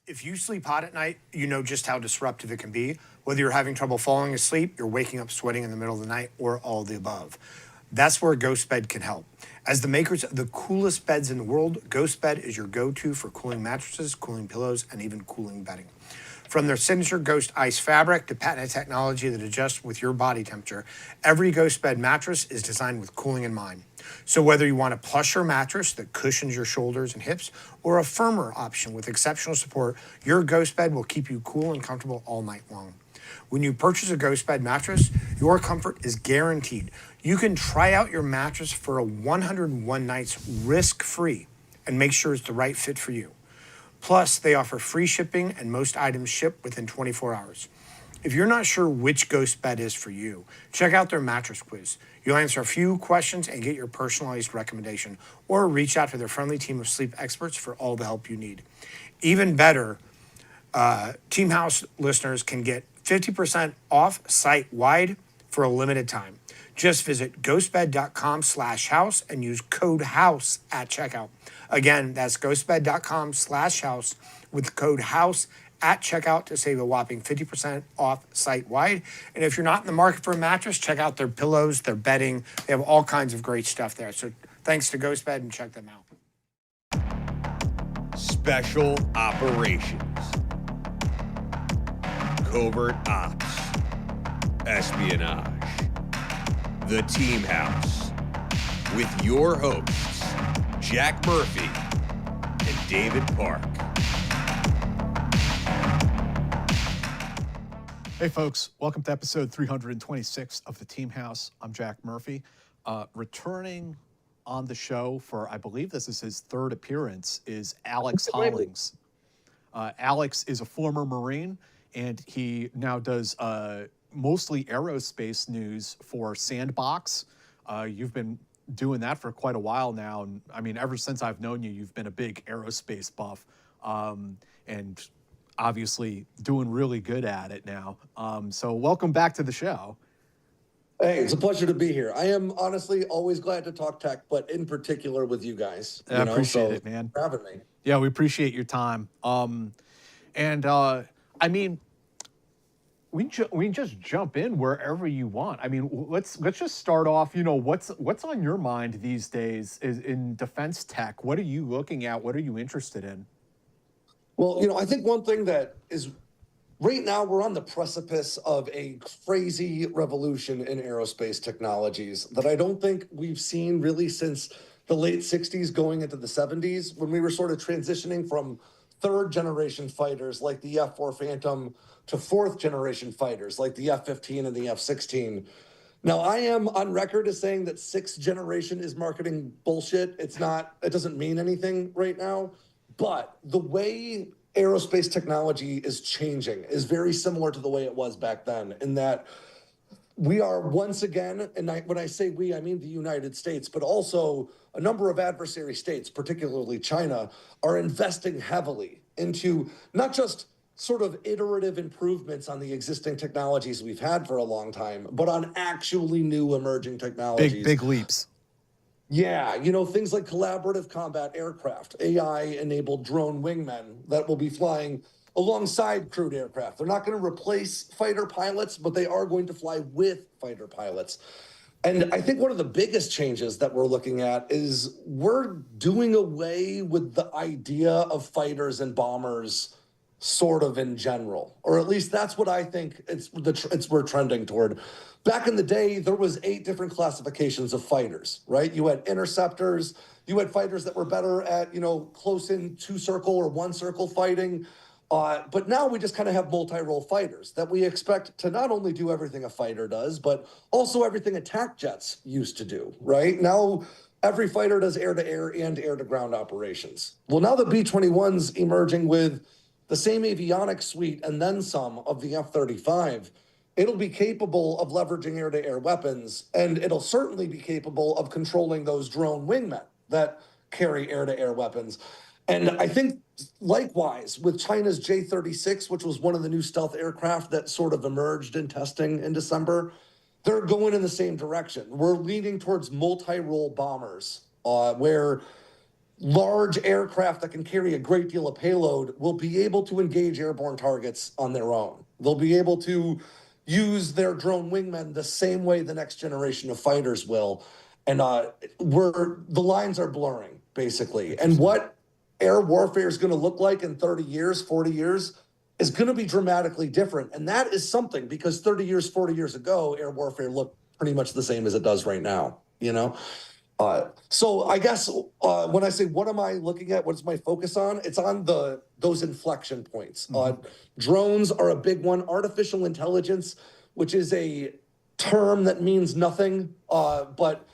If you sleep hot at night, you know just how disruptive it can be. Whether you're having trouble falling asleep, you're waking up sweating in the middle of the night, or all of the above. That's where GhostBed can help. As the makers of the coolest beds in the world, GhostBed is your go-to for cooling mattresses, cooling pillows, and even cooling bedding. From their signature Ghost Ice fabric to patented technology that adjusts with your body temperature, every GhostBed mattress is designed with cooling in mind. So whether you want a plusher mattress that cushions your shoulders and hips, or a firmer option with exceptional support, your GhostBed will keep you cool and comfortable all night long. When you purchase a GhostBed mattress, your comfort is guaranteed. You can try out your mattress for a 101 nights risk-free and make sure it's the right fit for you. Plus, they offer free shipping and most items ship within 24 hours. If you're not sure which GhostBed is for you, check out their mattress quiz. You'll answer a few questions and get your personalized recommendation, or reach out to their friendly team of sleep experts for all the help you need. Even better, Team House listeners can get 50% off site-wide for a limited time. Just visit ghostbed.com/house and use code HOUSE at checkout. Again, that's ghostbed.com/house with code HOUSE at checkout to save a whopping 50% off site-wide. And if you're not in the market for a mattress, check out their pillows, their bedding. They have all kinds of great stuff there. So thanks to GhostBed, and check them out. Special operations, covert ops, espionage. The Team House with your hosts, Jack Murphy and David Park. Hey folks, welcome to episode 326 of the Team House. I'm Jack Murphy. Returning on the show for, I believe this is his third appearance, is Alex Hollings. Alex is a former Marine, and he now does mostly aerospace news for Sandboxx. You've been doing that for quite a while now, and I mean, ever since I've known you, you've been a big aerospace buff, and obviously doing really good at it now. So welcome back to the show. Hey, it's a pleasure to be here. I am honestly always glad to talk tech, but in particular with you guys. I appreciate it, man. For having me. Yeah, we appreciate your time. I mean, we just jump in wherever you want. I mean, let's just start off. You know, what's on your mind these days is in defense tech? What are you looking at? What are you interested in? Well, I think one thing that is right now we're on the precipice of a crazy revolution in aerospace technologies that I don't think we've seen really since the late 60s going into the 70s, when we were sort of transitioning from third generation fighters like the F-4 Phantom to fourth generation fighters like the F-15 and the F-16. Now, I am on record as saying that sixth generation is marketing bullshit. It doesn't mean anything right now. But the way aerospace technology is changing is very similar to the way it was back then, in that we are once again, and when I say we, I mean the United States, but also a number of adversary states, particularly China, are investing heavily into not just sort of iterative improvements on the existing technologies we've had for a long time, but on actually new emerging technologies. Big leaps. Yeah, things like collaborative combat aircraft, AI-enabled drone wingmen that will be flying alongside crewed aircraft. They're not going to replace fighter pilots, but they are going to fly with fighter pilots. And I think one of the biggest changes that we're looking at is we're doing away with the idea of fighters and bombers sort of in general, or at least that's what I think we're trending toward. Back in the day, there was 8 different classifications of fighters, right? You had interceptors, you had fighters that were better at, close in 2-circle or 1-circle fighting. But now we just kind of have multi-role fighters that we expect to not only do everything a fighter does, but also everything attack jets used to do, right? Now, every fighter does air-to-air and air-to-ground operations. Well, now the B-21's emerging with the same avionics suite and then some of the F-35. It'll be capable of leveraging air-to-air weapons, and it'll certainly be capable of controlling those drone wingmen that carry air-to-air weapons. And I think, likewise, with China's J-36, which was one of the new stealth aircraft that sort of emerged in testing in December, they're going in the same direction. We're leaning towards multi-role bombers, where large aircraft that can carry a great deal of payload will be able to engage airborne targets on their own. They'll be able to use their drone wingmen the same way the next generation of fighters will. And the lines are blurring, basically. And what air warfare is going to look like in 30 years, 40 years, is going to be dramatically different. And that is something, because 30 years, 40 years ago, air warfare looked pretty much the same as it does right now, you know? So I guess when I say what am I looking at, what's my focus on? It's on those inflection points. Drones are a big one. Artificial intelligence, which is a term that means nothing, but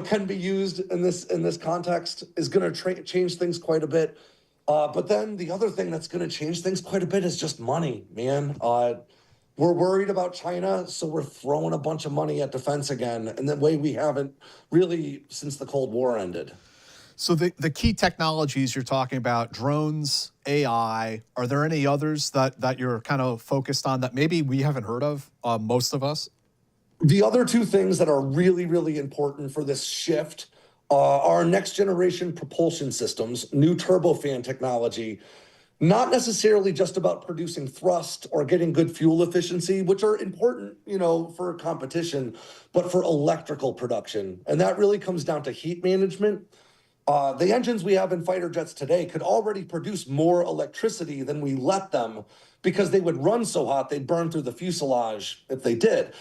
can be used in this context, is going to change things quite a bit. But then the other thing that's going to change things quite a bit is just money, man. We're worried about China, so we're throwing a bunch of money at defense again, in the way we haven't really since the Cold War ended. So the key technologies you're talking about, drones, AI, are there any others that you're kind of focused on that maybe we haven't heard of, most of us? The other two things that are really, really important for this shift are next generation propulsion systems, new turbofan technology, not necessarily just about producing thrust or getting good fuel efficiency, which are important, for competition, but for electrical production. And that really comes down to heat management. The engines we have in fighter jets today could already produce more electricity than we let them, because they would run so hot they'd burn through the fuselage if they did.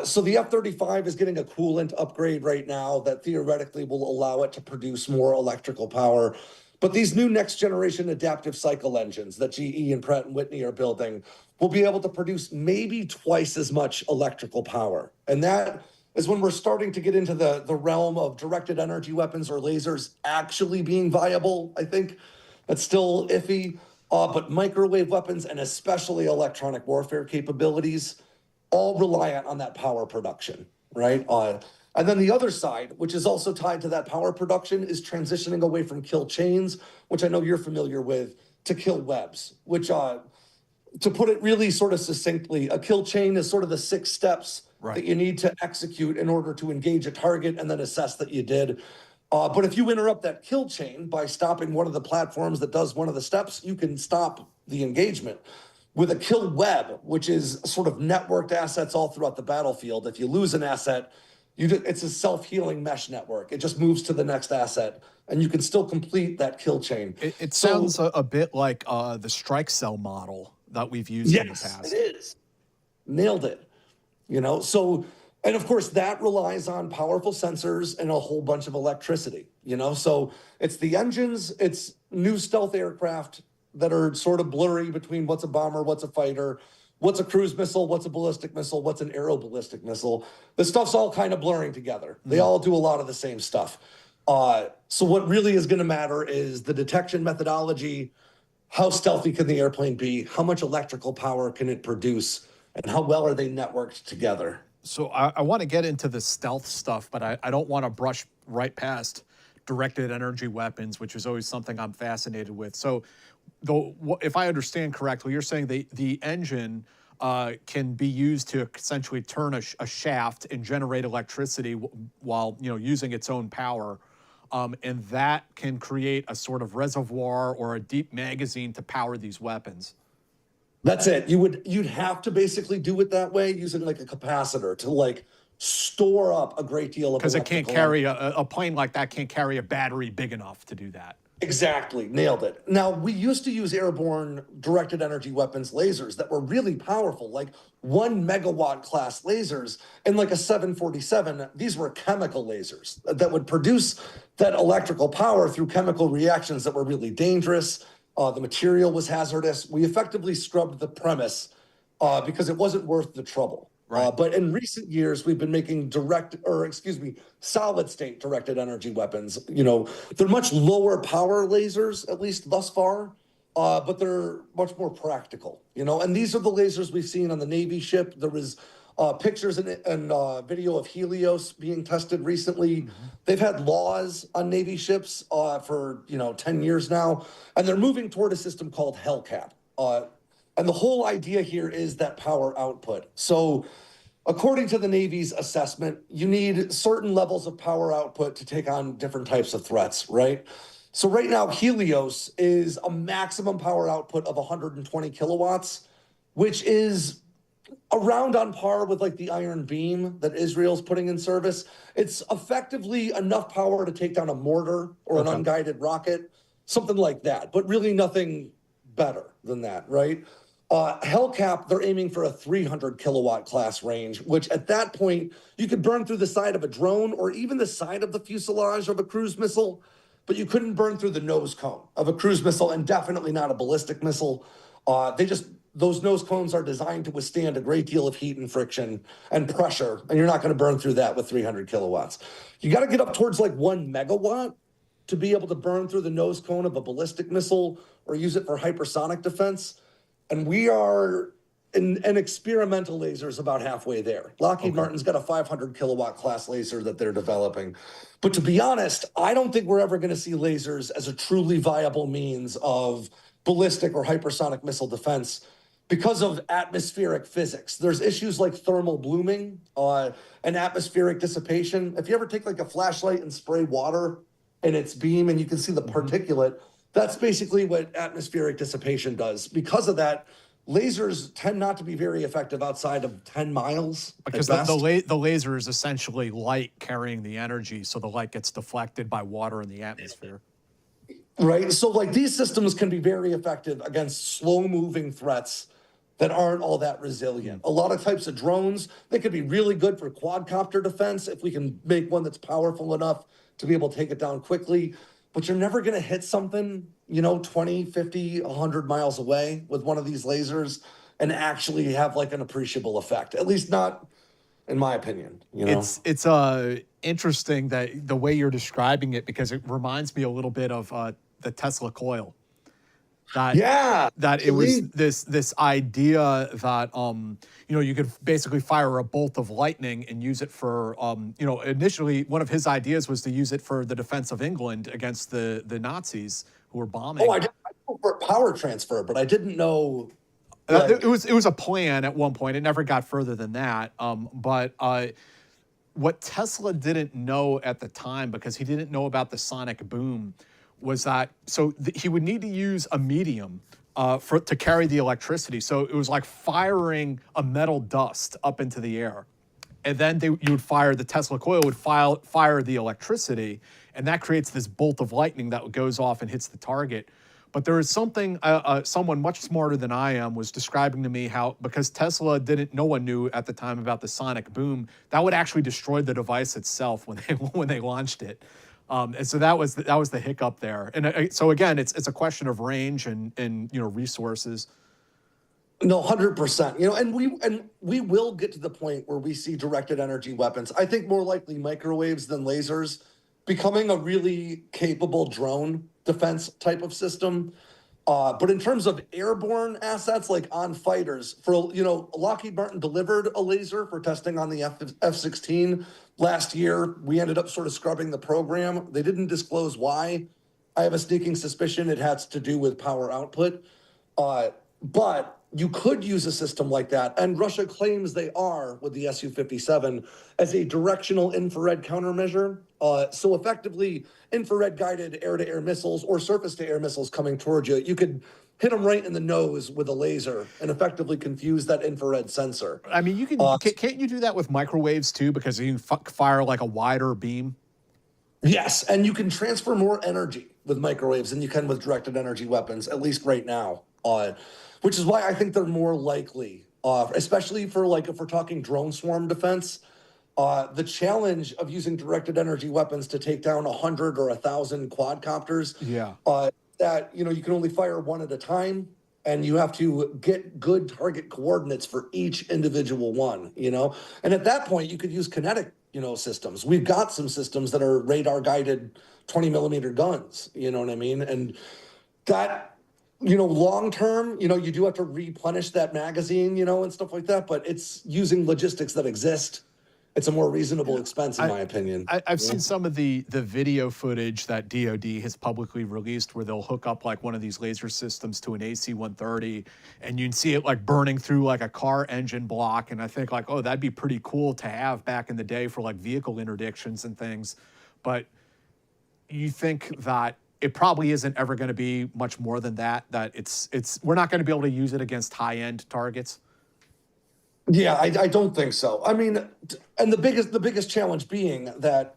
So the F-35 is getting a coolant upgrade right now that theoretically will allow it to produce more electrical power. But these new next generation adaptive cycle engines that GE and Pratt & Whitney are building will be able to produce maybe twice as much electrical power. And that is when we're starting to get into the realm of directed energy weapons or lasers actually being viable. I think that's still iffy, but microwave weapons and especially electronic warfare capabilities all reliant on that power production, right? And then the other side, which is also tied to that power production, is transitioning away from kill chains, which I know you're familiar with, to kill webs, which, to put it really sort of succinctly, a kill chain is sort of the 6 steps that you need to execute in order to engage a target and then assess that you did. But if you interrupt that kill chain by stopping one of the platforms that does one of the steps, you can stop the engagement. With a kill web, which is sort of networked assets all throughout the battlefield, if you lose an asset, it's a self-healing mesh network. It just moves to the next asset, and you can still complete that kill chain. It sounds a bit like the strike cell model that we've used in the past. Yes, it is. Nailed it. So, and of course, that relies on powerful sensors and a whole bunch of electricity. So it's the engines, it's new stealth aircraft that are sort of blurry between what's a bomber, what's a fighter, what's a cruise missile, what's a ballistic missile, what's an aeroballistic missile. The stuff's all kind of blurring together. They all do a lot of the same stuff. So what really is going to matter is the detection methodology, how stealthy can the airplane be, how much electrical power can it produce, and how well are they networked together. So I want to get into the stealth stuff, but I don't want to brush right past directed energy weapons, which is always something I'm fascinated with. So if I understand correctly, you're saying the engine can be used to essentially turn a shaft and generate electricity while using its own power, and that can create a sort of reservoir or a deep magazine to power these weapons. That's it. You'd have to basically do it that way, using like a capacitor to store up a great deal of, because it can't carry a plane like that can't carry a battery big enough to do that. Exactly. Nailed it. Now, we used to use airborne directed energy weapons lasers that were really powerful, like 1 megawatt class lasers. And like a 747, these were chemical lasers that would produce that electrical power through chemical reactions that were really dangerous. The material was hazardous. We effectively scrubbed the premise because it wasn't worth the trouble. Right. But in recent years, we've been making solid state directed energy weapons. They're much lower power lasers, at least thus far, but they're much more practical, and these are the lasers we've seen on the Navy ship. There was pictures and video of Helios being tested recently. Mm-hmm. They've had laws on Navy ships for 10 years now, and they're moving toward a system called Hellcat. And the whole idea here is that power output. So according to the Navy's assessment, you need certain levels of power output to take on different types of threats, right? So right now, Helios is a maximum power output of 120 kilowatts, which is around on par with like the Iron Beam that Israel's putting in service. It's effectively enough power to take down a mortar or an unguided rocket, something like that, but really nothing better than that, right? Hellcap, they're aiming for a 300 kilowatt class range, which at that point, you could burn through the side of a drone or even the side of the fuselage of a cruise missile, but you couldn't burn through the nose cone of a cruise missile and definitely not a ballistic missile. Those nose cones are designed to withstand a great deal of heat and friction and pressure, and you're not going to burn through that with 300 kilowatts. You got to get up towards like 1 megawatt to be able to burn through the nose cone of a ballistic missile or use it for hypersonic defense. And we are in experimental lasers about halfway there. Lockheed Martin's got a 500 kilowatt class laser that they're developing. But to be honest, I don't think we're ever going to see lasers as a truly viable means of ballistic or hypersonic missile defense because of atmospheric physics. There's issues like thermal blooming and atmospheric dissipation. If you ever take like a flashlight and spray water in its beam and you can see the particulate, that's basically what atmospheric dissipation does. Because of that, lasers tend not to be very effective outside of 10 miles. Because the laser is essentially light carrying the energy, so the light gets deflected by water in the atmosphere. Right. So like these systems can be very effective against slow moving threats that aren't all that resilient. A lot of types of drones, they could be really good for quadcopter defense if we can make one that's powerful enough to be able to take it down quickly. But you're never going to hit something, 20, 50, 100 miles away with one of these lasers and actually have like an appreciable effect. At least not in my opinion. It's interesting that the way you're describing it, because it reminds me a little bit of the Tesla coil. That it was this idea that you could basically fire a bolt of lightning and use it for initially one of his ideas was to use it for the defense of England against the Nazis who were bombing. I did know for power transfer, but I didn't know. It was a plan at one point. It never got further than that. But what Tesla didn't know at the time, because he didn't know about the sonic boom, was that he would need to use a medium to carry the electricity. So it was like firing a metal dust up into the air. And then you would fire, the Tesla coil would fire the electricity, and that creates this bolt of lightning that goes off and hits the target. But there is something, someone much smarter than I am was describing to me how, because Tesla no one knew at the time about the sonic boom, that would actually destroy the device itself when they launched it. And so that was the hiccup there. And so again, it's a question of range and resources. No, 100%. And we will get to the point where we see directed energy weapons. I think more likely microwaves than lasers becoming a really capable drone defense type of system. But in terms of airborne assets, like on fighters, Lockheed Martin delivered a laser for testing on the F-16 last year. We ended up sort of scrubbing the program. They didn't disclose why. I have a sneaking suspicion it has to do with power output. But you could use a system like that, and Russia claims they are with the Su-57 as a directional infrared countermeasure. So effectively, infrared-guided air-to-air missiles or surface-to-air missiles coming towards you, you could hit them right in the nose with a laser and effectively confuse that infrared sensor. I mean, you can can't you do that with microwaves too? Because you can fire like a wider beam. Yes, and you can transfer more energy with microwaves than you can with directed energy weapons, at least right now. Which is why I think they're more likely, especially for if we're talking drone swarm defense. The challenge of using directed energy weapons to take down 100 or 1,000 quadcopters. That you can only fire one at a time, and you have to get good target coordinates for each individual one. And at that point, you could use kinetic systems. We've got some systems that are radar guided 20 millimeter guns. You know what I mean? And that. Long term, you do have to replenish that magazine, and stuff like that, but it's using logistics that exist it's a more reasonable expense, in my opinion. I've seen some of the video footage that DoD has publicly released where they'll hook up like one of these laser systems to an AC-130, and you can see it like burning through like a car engine block. And I think like, oh, that'd be pretty cool to have back in the day for like vehicle interdictions and things. But you think that it probably isn't ever going to be much more than that, that we're not going to be able to use it against high-end targets? Yeah, I don't think so. I mean, and the biggest challenge being that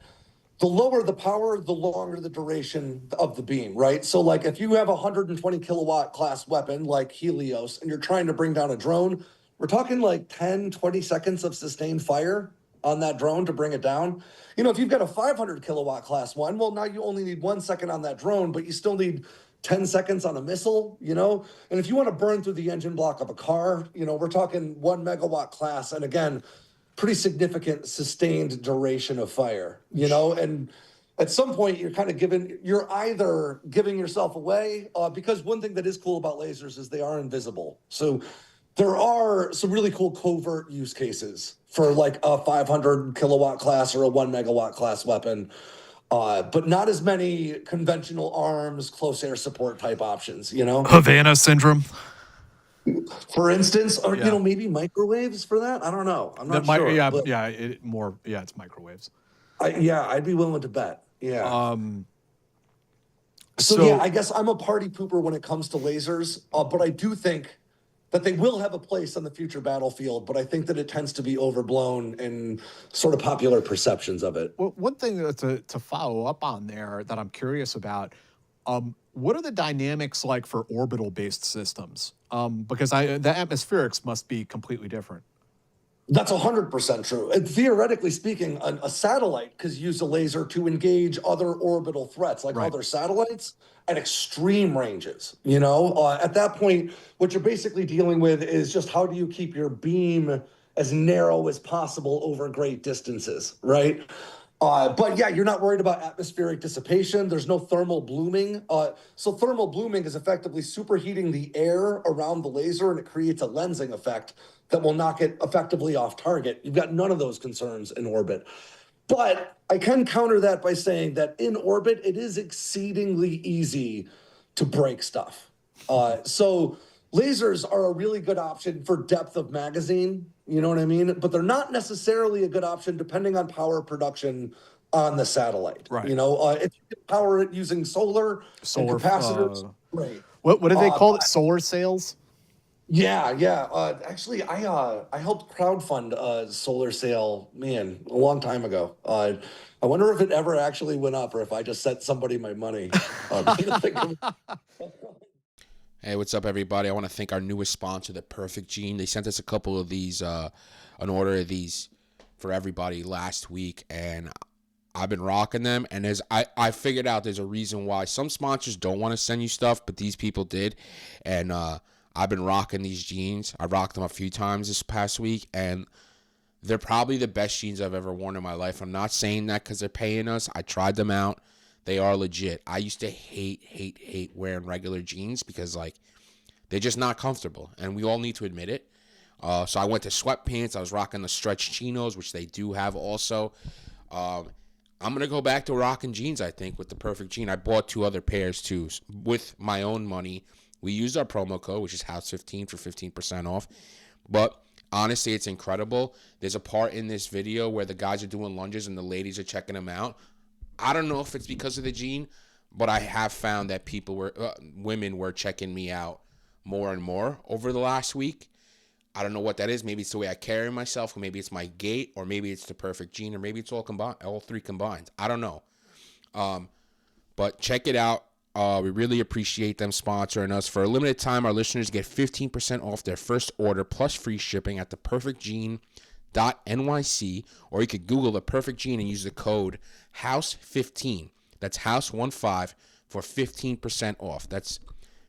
the lower the power, the longer the duration of the beam, right? So like if you have a 120 kilowatt class weapon like Helios and you're trying to bring down a drone, we're talking like 10, 20 seconds of sustained fire on that drone to bring it down. You know, if you've got a 500 kilowatt class one, well, now you only need 1 second on that drone, but you still need 10 seconds on a missile, you know? And if you want to burn through the engine block of a car, you know, we're talking 1 megawatt class. And again, pretty significant sustained duration of fire, you know? And at some point you're either giving yourself away, because one thing that is cool about lasers is they are invisible. So there are some really cool covert use cases for like a 500 kilowatt class or a 1 megawatt class weapon. But not as many conventional arms, close air support type options, you know? Havana syndrome. For instance, or, you know, maybe microwaves for that? I don't know. I'm not sure. It's microwaves. I'd be willing to bet. Yeah. So yeah, I guess I'm a party pooper when it comes to lasers, but I do think that they will have a place on the future battlefield, but I think that it tends to be overblown in sort of popular perceptions of it. Well, one thing to follow up on there that I'm curious about, what are the dynamics like for orbital-based systems? Because the atmospherics must be completely different. That's 100% true. And theoretically speaking, a satellite could use a laser to engage other orbital threats, like other satellites, at extreme ranges. You know, at that point, what you're basically dealing with is just how do you keep your beam as narrow as possible over great distances, right? But yeah, you're not worried about atmospheric dissipation. There's no thermal blooming. So thermal blooming is effectively superheating the air around the laser, and it creates a lensing effect that will knock it effectively off target. You've got none of those concerns in orbit. But I can counter that by saying that in orbit, it is exceedingly easy to break stuff. So lasers are a really good option for depth of magazine, you know what I mean? But they're not necessarily a good option depending on power production on the satellite. Right. You know, if you can power it using solar and capacitors, great. What do they call it? Solar sails? Yeah. Actually, I helped crowdfund a solar sail, a long time ago. I wonder if it ever actually went up or if I just sent somebody my money. Hey, what's up, everybody? I want to thank our newest sponsor, The Perfect Gene. They sent us a couple of these, an order of these for everybody last week, and I've been rocking them. And I figured out there's a reason why some sponsors don't want to send you stuff, but these people did. And I've been rocking these jeans. I rocked them a few times this past week, and they're probably the best jeans I've ever worn in my life. I'm not saying that because they're paying us. I tried them out. They are legit. I used to hate wearing regular jeans because, like, they're just not comfortable, and we all need to admit it. So I went to sweatpants. I was rocking the stretch chinos, which they do have also. I'm going to go back to rocking jeans, I think, with The Perfect Gene. I bought 2 other pairs, too, with my own money. We used our promo code, which is House15 for 15% off. But honestly, it's incredible. There's a part in this video where the guys are doing lunges and the ladies are checking them out. I don't know if it's because of the gene, but I have found that women were checking me out more and more over the last week. I don't know what that is. Maybe it's the way I carry myself, or maybe it's my gait, or maybe it's the perfect gene, or maybe it's all 3 combined. I don't know. But check it out. We really appreciate them sponsoring us. For a limited time, our listeners get 15% off their first order plus free shipping at theperfectgene.nyc, or you could Google The Perfect Gene and use the code House15. That's House15 for 15% off. That's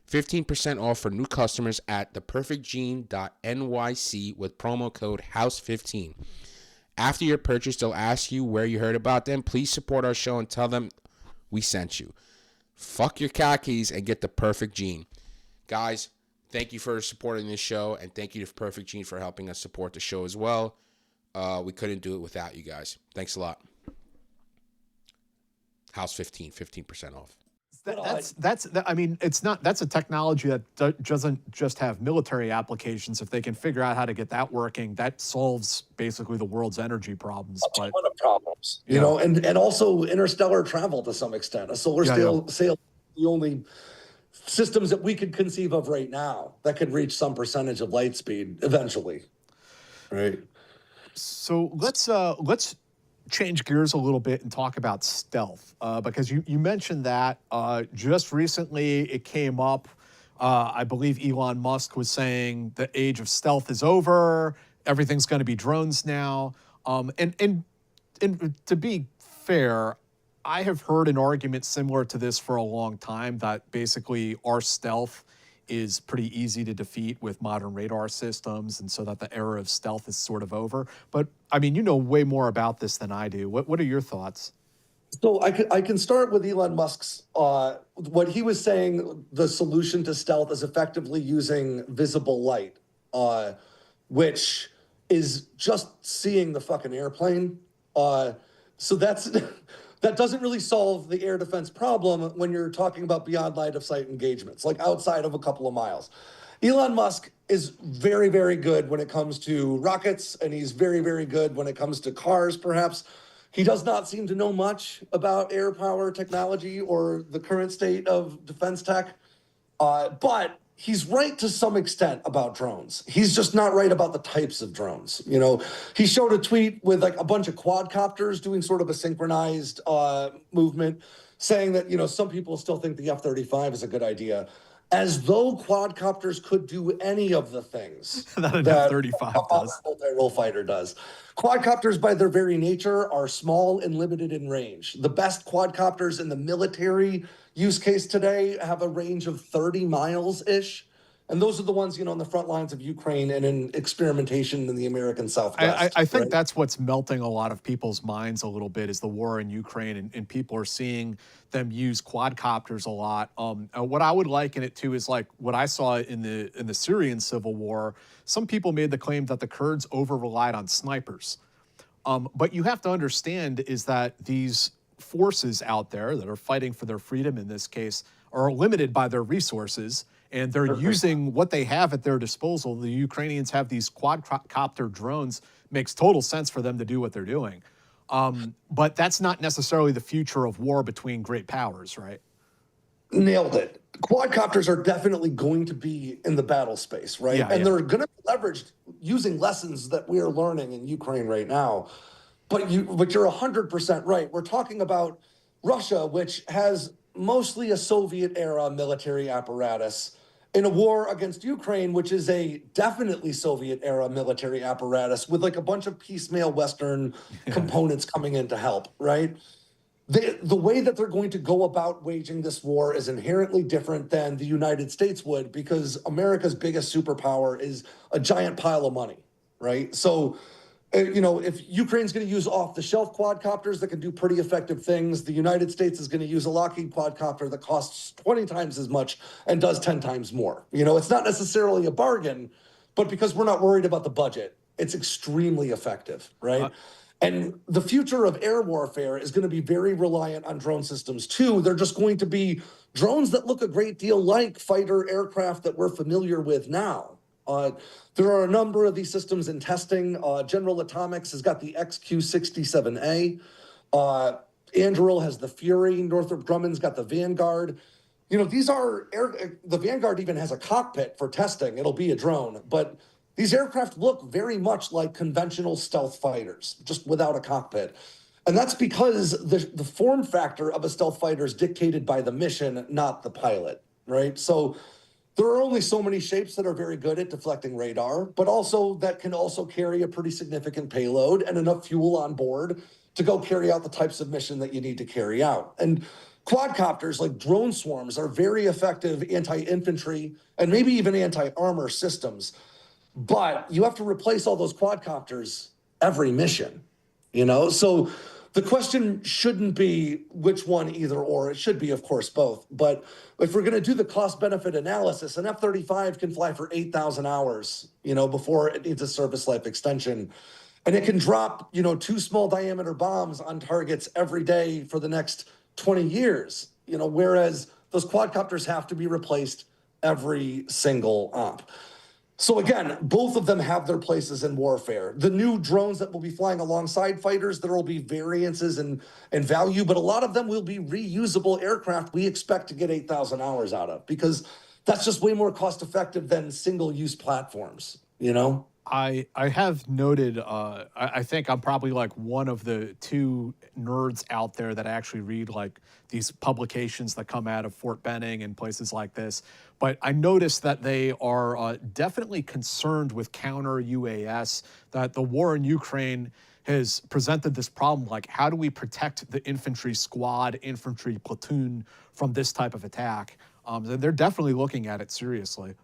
15% off for new customers at theperfectgene.nyc with promo code House15. After your purchase, they'll ask you where you heard about them. Please support our show and tell them we sent you. Fuck your khakis and get The Perfect Gene. Guys, thank you for supporting this show, and thank you to Perfect Gene for helping us support the show as well. We couldn't do it without you guys. Thanks a lot. House 15% off. I mean, it's not, that's a technology that doesn't just have military applications. If they can figure out how to get that working, that solves basically the world's energy problems. A ton of problems, you know, and also interstellar travel to some extent. A solar sail, the only systems that we could conceive of right now that could reach some percentage of light speed eventually. Right. So let's change gears a little bit and talk about stealth, because you mentioned that just recently it came up. I believe Elon Musk was saying the age of stealth is over. Everything's going to be drones now. And to be fair, I have heard an argument similar to this for a long time, that basically our stealth is pretty easy to defeat with modern radar systems, and so that the era of stealth is sort of over. But I mean, you know way more about this than I do. What are your thoughts? So I can start with Elon Musk's, what he was saying, the solution to stealth is effectively using visible light, which is just seeing the fucking airplane. So that doesn't really solve the air defense problem when you're talking about beyond line of sight engagements, like outside of a couple of miles. Elon Musk is very, very good when it comes to rockets, and he's very, very good when it comes to cars, perhaps. He does not seem to know much about air power technology or the current state of defense tech, but he's right to some extent about drones. He's just not right about the types of drones. You know, he showed a tweet with like a bunch of quadcopters doing sort of a synchronized movement, saying that, you know, some people still think the F-35 is a good idea, as though quadcopters could do any of the things that an F-35 does. A multi-role fighter does. Quadcopters, by their very nature, are small and limited in range. The best quadcopters in the military use case today have a range of 30 miles-ish. And those are the ones, you know, on the front lines of Ukraine and in experimentation in the American Southwest. I think that's what's melting a lot of people's minds a little bit, is the war in Ukraine, and people are seeing them use quadcopters a lot. What I would liken it to is like what I saw in the Syrian civil war. Some people made the claim that the Kurds over-relied on snipers. But you have to understand is that these forces out there that are fighting for their freedom in this case are limited by their resources, and they're using what they have at their disposal. The Ukrainians have these quadcopter drones. Makes total sense for them to do what they're doing. But that's not necessarily the future of war between great powers, right? Nailed it. Quadcopters are definitely going to be in the battle space, right? They're going to be leveraged using lessons that we are learning in Ukraine right now. But you're 100% right. We're talking about Russia, which has mostly a Soviet-era military apparatus, in a war against Ukraine, which is a definitely Soviet-era military apparatus with like a bunch of piecemeal Western components coming in to help, right? The way that they're going to go about waging this war is inherently different than the United States would, because America's biggest superpower is a giant pile of money, right? So, you know, if Ukraine's going to use off-the-shelf quadcopters that can do pretty effective things, the United States is going to use a Lockheed quadcopter that costs 20 times as much and does 10 times more. You know, it's not necessarily a bargain, but because we're not worried about the budget, it's extremely effective, right? And the future of air warfare is going to be very reliant on drone systems, too. They're just going to be drones that look a great deal like fighter aircraft that we're familiar with now. There are a number of these systems in testing. General Atomics has got the XQ-67A. Anduril has the Fury. Northrop Grumman's got the Vanguard. You know, these are the Vanguard even has a cockpit for testing. It'll be a drone, but these aircraft look very much like conventional stealth fighters, just without a cockpit. And that's because the form factor of a stealth fighter is dictated by the mission, not the pilot, right? So there are only so many shapes that are very good at deflecting radar, but also that can also carry a pretty significant payload and enough fuel on board to go carry out the types of mission that you need to carry out. And quadcopters, like drone swarms, are very effective anti-infantry and maybe even anti-armor systems. But you have to replace all those quadcopters every mission, you know? So the question shouldn't be which one, either or. It should be, of course, both. But if we're going to do the cost-benefit analysis, an F-35 can fly for 8,000 hours, you know, before it needs a service life extension. And it can drop, 2 small diameter bombs on targets every day for the next 20 years, whereas those quadcopters have to be replaced every single op. So again, both of them have their places in warfare. The new drones that will be flying alongside fighters, there will be variances in value, but a lot of them will be reusable aircraft we expect to get 8,000 hours out of, because that's just way more cost effective than single-use platforms, I have noted, I think I'm probably like one of the 2 nerds out there that actually read like these publications that come out of Fort Benning and places like this. But I noticed that they are definitely concerned with counter UAS, that the war in Ukraine has presented this problem, like how do we protect the infantry squad, infantry platoon from this type of attack? They're definitely looking at it seriously.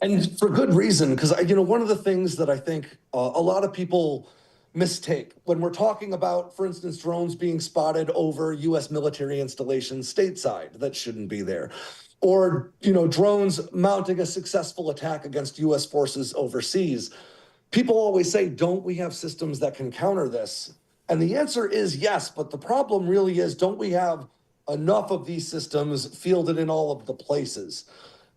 And for good reason, because one of the things that I think a lot of people mistake when we're talking about, for instance, drones being spotted over U.S. military installations stateside that shouldn't be there, or drones mounting a successful attack against U.S. forces overseas. People always say, "Don't we have systems that can counter this?" And the answer is yes, but the problem really is, don't we have enough of these systems fielded in all of the places?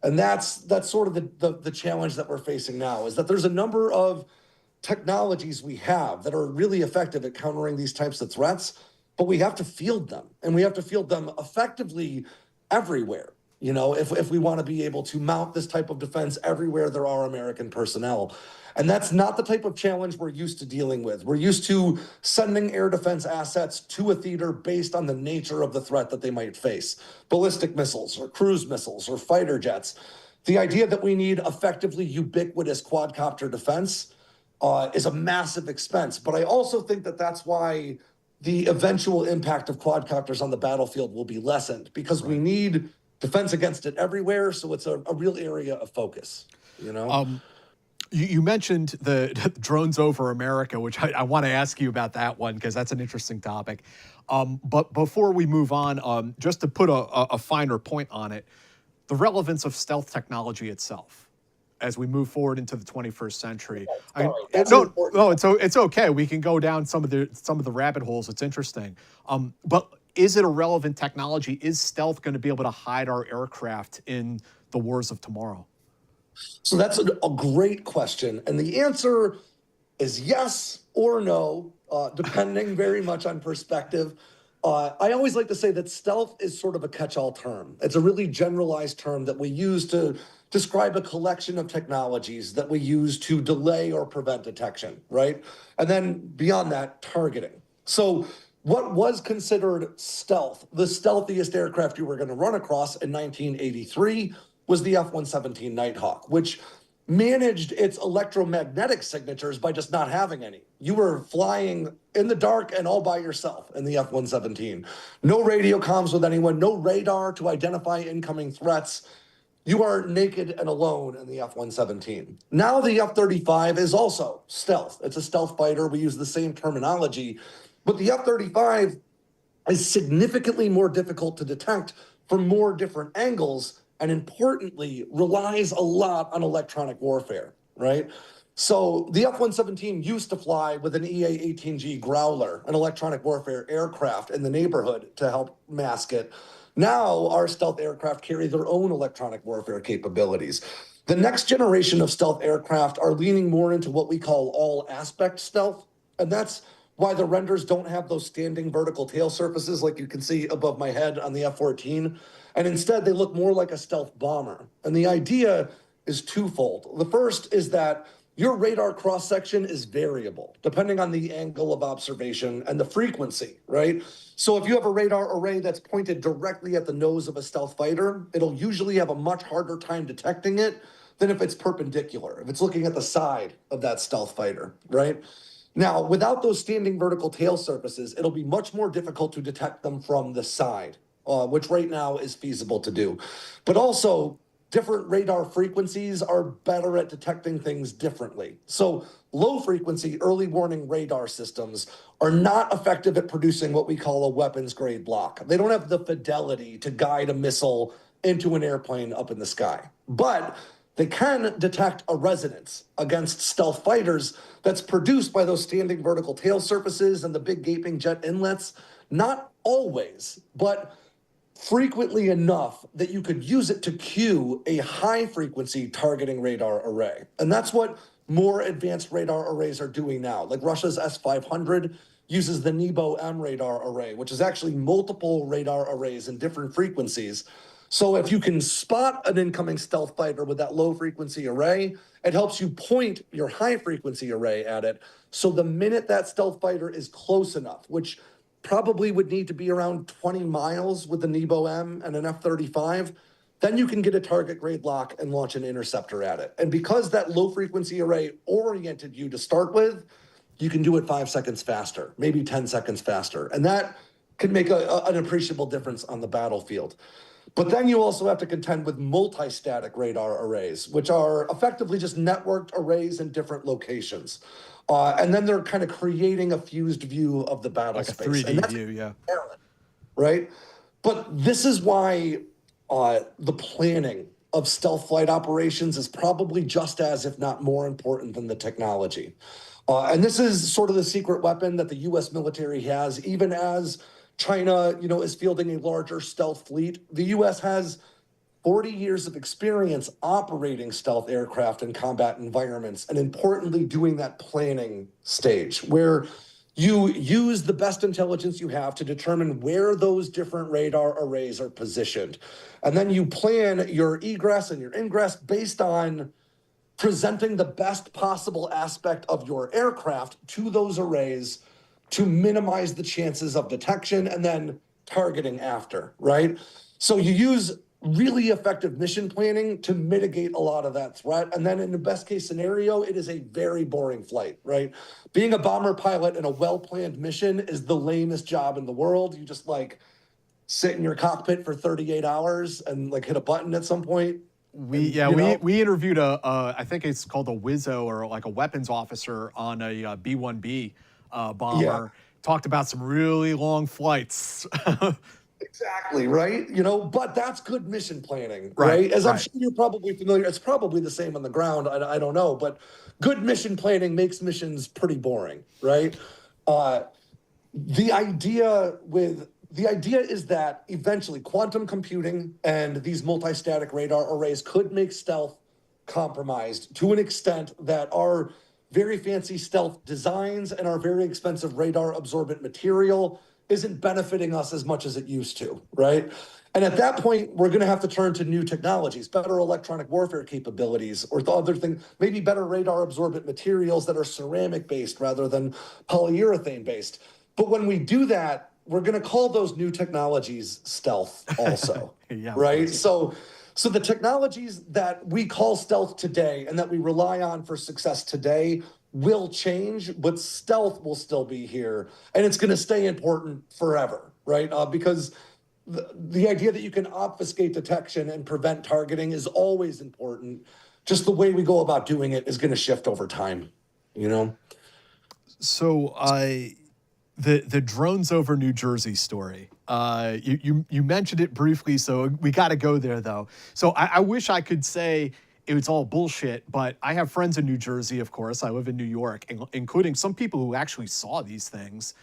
And that's sort of the challenge that we're facing now, is that there's a number of technologies we have that are really effective at countering these types of threats, but we have to field them, and we have to field them effectively everywhere, if we want to be able to mount this type of defense everywhere there are American personnel. And that's not the type of challenge we're used to dealing with. We're used to sending air defense assets to a theater based on the nature of the threat that they might face. Ballistic missiles or cruise missiles or fighter jets. The idea that we need effectively ubiquitous quadcopter defense is a massive expense. But I also think that that's why the eventual impact of quadcopters on the battlefield will be lessened, because we need defense against it everywhere. So it's a real area of focus, You mentioned the drones over America, which I want to ask you about that one, because that's an interesting topic. But before we move on, just to put a finer point on it, the relevance of stealth technology itself as we move forward into the 21st century. It's okay. We can go down some of the rabbit holes. It's interesting. But is it a relevant technology? Is stealth going to be able to hide our aircraft in the wars of tomorrow? So that's a great question. And the answer is yes or no, depending very much on perspective. I always like to say that stealth is sort of a catch-all term. It's a really generalized term that we use to describe a collection of technologies that we use to delay or prevent detection, right? And then beyond that, targeting. So what was considered stealth, the stealthiest aircraft you were going to run across in 1983, was the F-117 Nighthawk, which managed its electromagnetic signatures by just not having any. You were flying in the dark and all by yourself in the F-117. No radio comms with anyone, no radar to identify incoming threats. You are naked and alone in the F-117. Now the F-35 is also stealth. It's a stealth fighter. We use the same terminology, but the F-35 is significantly more difficult to detect from more different angles, and importantly, relies a lot on electronic warfare, right? So the F-117 used to fly with an EA-18G Growler, an electronic warfare aircraft, in the neighborhood to help mask it. Now our stealth aircraft carry their own electronic warfare capabilities. The next generation of stealth aircraft are leaning more into what we call all-aspect stealth, and that's why the renders don't have those standing vertical tail surfaces like you can see above my head on the F-14. And instead, they look more like a stealth bomber. And the idea is twofold. The first is that your radar cross-section is variable, depending on the angle of observation and the frequency, right? So if you have a radar array that's pointed directly at the nose of a stealth fighter, it'll usually have a much harder time detecting it than if it's perpendicular, if it's looking at the side of that stealth fighter, right? Now, without those standing vertical tail surfaces, it'll be much more difficult to detect them from the side, which right now is feasible to do. But also, different radar frequencies are better at detecting things differently. So low frequency early warning radar systems are not effective at producing what we call a weapons grade block. They don't have the fidelity to guide a missile into an airplane up in the sky. But they can detect a resonance against stealth fighters that's produced by those standing vertical tail surfaces and the big gaping jet inlets. Not always, but frequently enough that you could use it to cue a high frequency targeting radar array. And that's what more advanced radar arrays are doing now. Like Russia's S-500 uses the Nebo-M radar array, which is actually multiple radar arrays in different frequencies. So if you can spot an incoming stealth fighter with that low frequency array, it helps you point your high frequency array at it. So the minute that stealth fighter is close enough, which probably would need to be around 20 miles with the Nebo-M and an F-35, then you can get a target grade lock and launch an interceptor at it. And because that low frequency array oriented you to start with, you can do it 5 seconds faster, maybe 10 seconds faster. And that can make an appreciable difference on the battlefield. But then you also have to contend with multi-static radar arrays, which are effectively just networked arrays in different locations. And then they're kind of creating a fused view of the battle Like space. a 3D and that's view, yeah. right? But this is why the planning of stealth flight operations is probably just as, if not more important than the technology. And this is sort of the secret weapon that the U.S. military has, even as China, is fielding a larger stealth fleet. The U.S. has 40 years of experience operating stealth aircraft in combat environments, and importantly, doing that planning stage where you use the best intelligence you have to determine where those different radar arrays are positioned. And then you plan your egress and your ingress based on presenting the best possible aspect of your aircraft to those arrays to minimize the chances of detection and then targeting after, right? So you use really effective mission planning to mitigate a lot of that threat. And then in the best case scenario, it is a very boring flight, right? Being a bomber pilot in a well-planned mission is the lamest job in the world. You just sit in your cockpit for 38 hours and hit a button at some point. We interviewed I think it's called a WISO or like a weapons officer on a B-1B bomber. Yeah. Talked about some really long flights. Exactly, right? But that's good mission planning, right? As I'm sure you're probably familiar, it's probably the same on the ground. I don't know, but good mission planning makes missions pretty boring, right? The idea is that eventually quantum computing and these multi-static radar arrays could make stealth compromised to an extent that our very fancy stealth designs and our very expensive radar absorbent material isn't benefiting us as much as it used to, right? And at that point, we're going to have to turn to new technologies, better electronic warfare capabilities, or the other thing, maybe better radar absorbent materials that are ceramic based rather than polyurethane based. But when we do that, we're going to call those new technologies stealth also, Yeah, right? So the technologies that we call stealth today and that we rely on for success today will change, but stealth will still be here, and it's going to stay important forever, right? Because the idea that you can obfuscate detection and prevent targeting is always important. Just the way we go about doing it is going to shift over time, So the drones over New Jersey story. You mentioned it briefly, so we got to go there though. So I wish I could say it was all bullshit, but I have friends in New Jersey, of course. I live in New York, including some people who actually saw these things.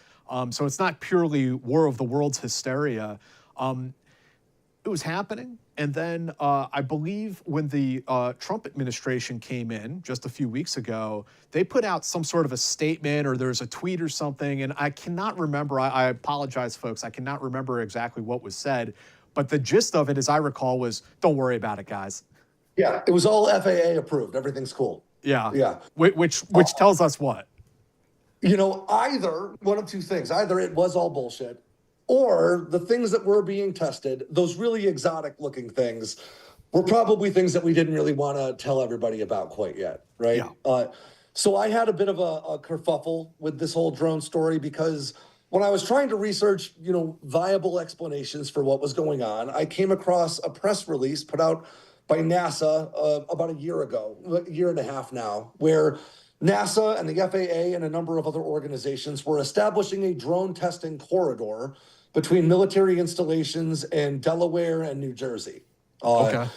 So it's not purely War of the Worlds hysteria. It was happening. And then I believe when the Trump administration came in just a few weeks ago, they put out some sort of a statement or there's a tweet or something. And I cannot remember. I apologize, folks. I cannot remember exactly what was said. But the gist of it, as I recall, was don't worry about it, guys. Yeah, it was all FAA approved. Everything's cool. Yeah. Yeah. Which tells us what? Either one of two things. Either it was all bullshit, or the things that were being tested, those really exotic looking things, were probably things that we didn't really want to tell everybody about quite yet, right? Yeah. So I had a bit of a kerfuffle with this whole drone story because when I was trying to research, viable explanations for what was going on, I came across a press release put out by NASA about a year and a half now, where NASA and the FAA and a number of other organizations were establishing a drone testing corridor between military installations in Delaware and New Jersey. Okay.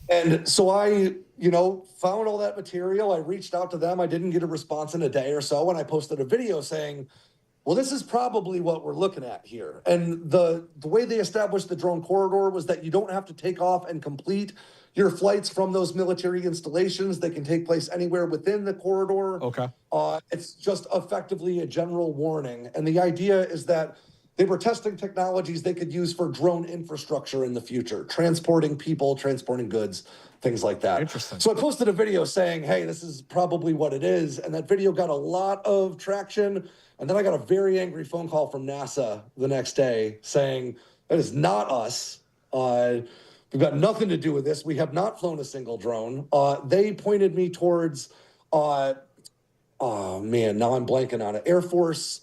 And so I found all that material. I reached out to them. I didn't get a response in a day or so. And I posted a video saying, well, this is probably what we're looking at here. And the way they established the drone corridor was that you don't have to take off and complete your flights from those military installations. They can take place anywhere within the corridor. Okay. It's just effectively a general warning. And the idea is that they were testing technologies they could use for drone infrastructure in the future, transporting people, transporting goods, things like that. Interesting. So I posted a video saying, hey, this is probably what it is. And that video got a lot of traction. And then I got a very angry phone call from NASA the next day saying, that is not us. We've got nothing to do with this. We have not flown a single drone. They pointed me towards, oh man, now I'm blanking on it. Air Force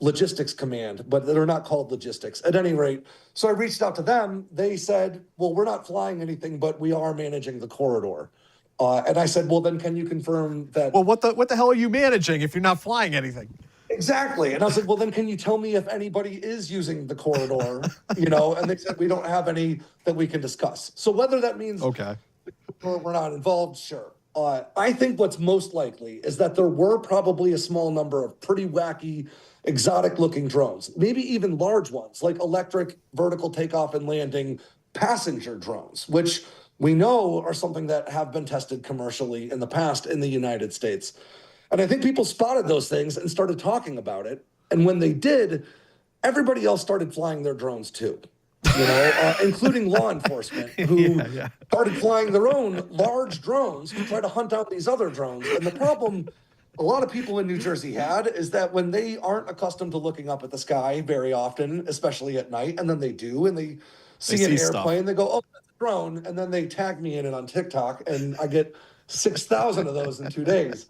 Logistics Command, but they're not called logistics. At any rate, so I reached out to them. They said, well, we're not flying anything, but we are managing the corridor. And I said, well, then can you confirm that? Well, what the hell are you managing if you're not flying anything? Exactly. And I was like, well, then can you tell me if anybody is using the corridor, And they said, we don't have any that we can discuss. So whether that means Okay, we're not involved, sure. I think what's most likely is that there were probably a small number of pretty wacky, exotic-looking drones, maybe even large ones, like electric vertical takeoff and landing passenger drones, which we know are something that have been tested commercially in the past in the United States. And I think people spotted those things and started talking about it. And when they did, everybody else started flying their drones too, including law enforcement who started flying their own large drones to try to hunt out these other drones. And the problem a lot of people in New Jersey had is that when they aren't accustomed to looking up at the sky very often, especially at night, and then they do, and they see an airplane, they go, oh, that's a drone, and then they tag me in it on TikTok, and I get 6,000 of those in 2 days.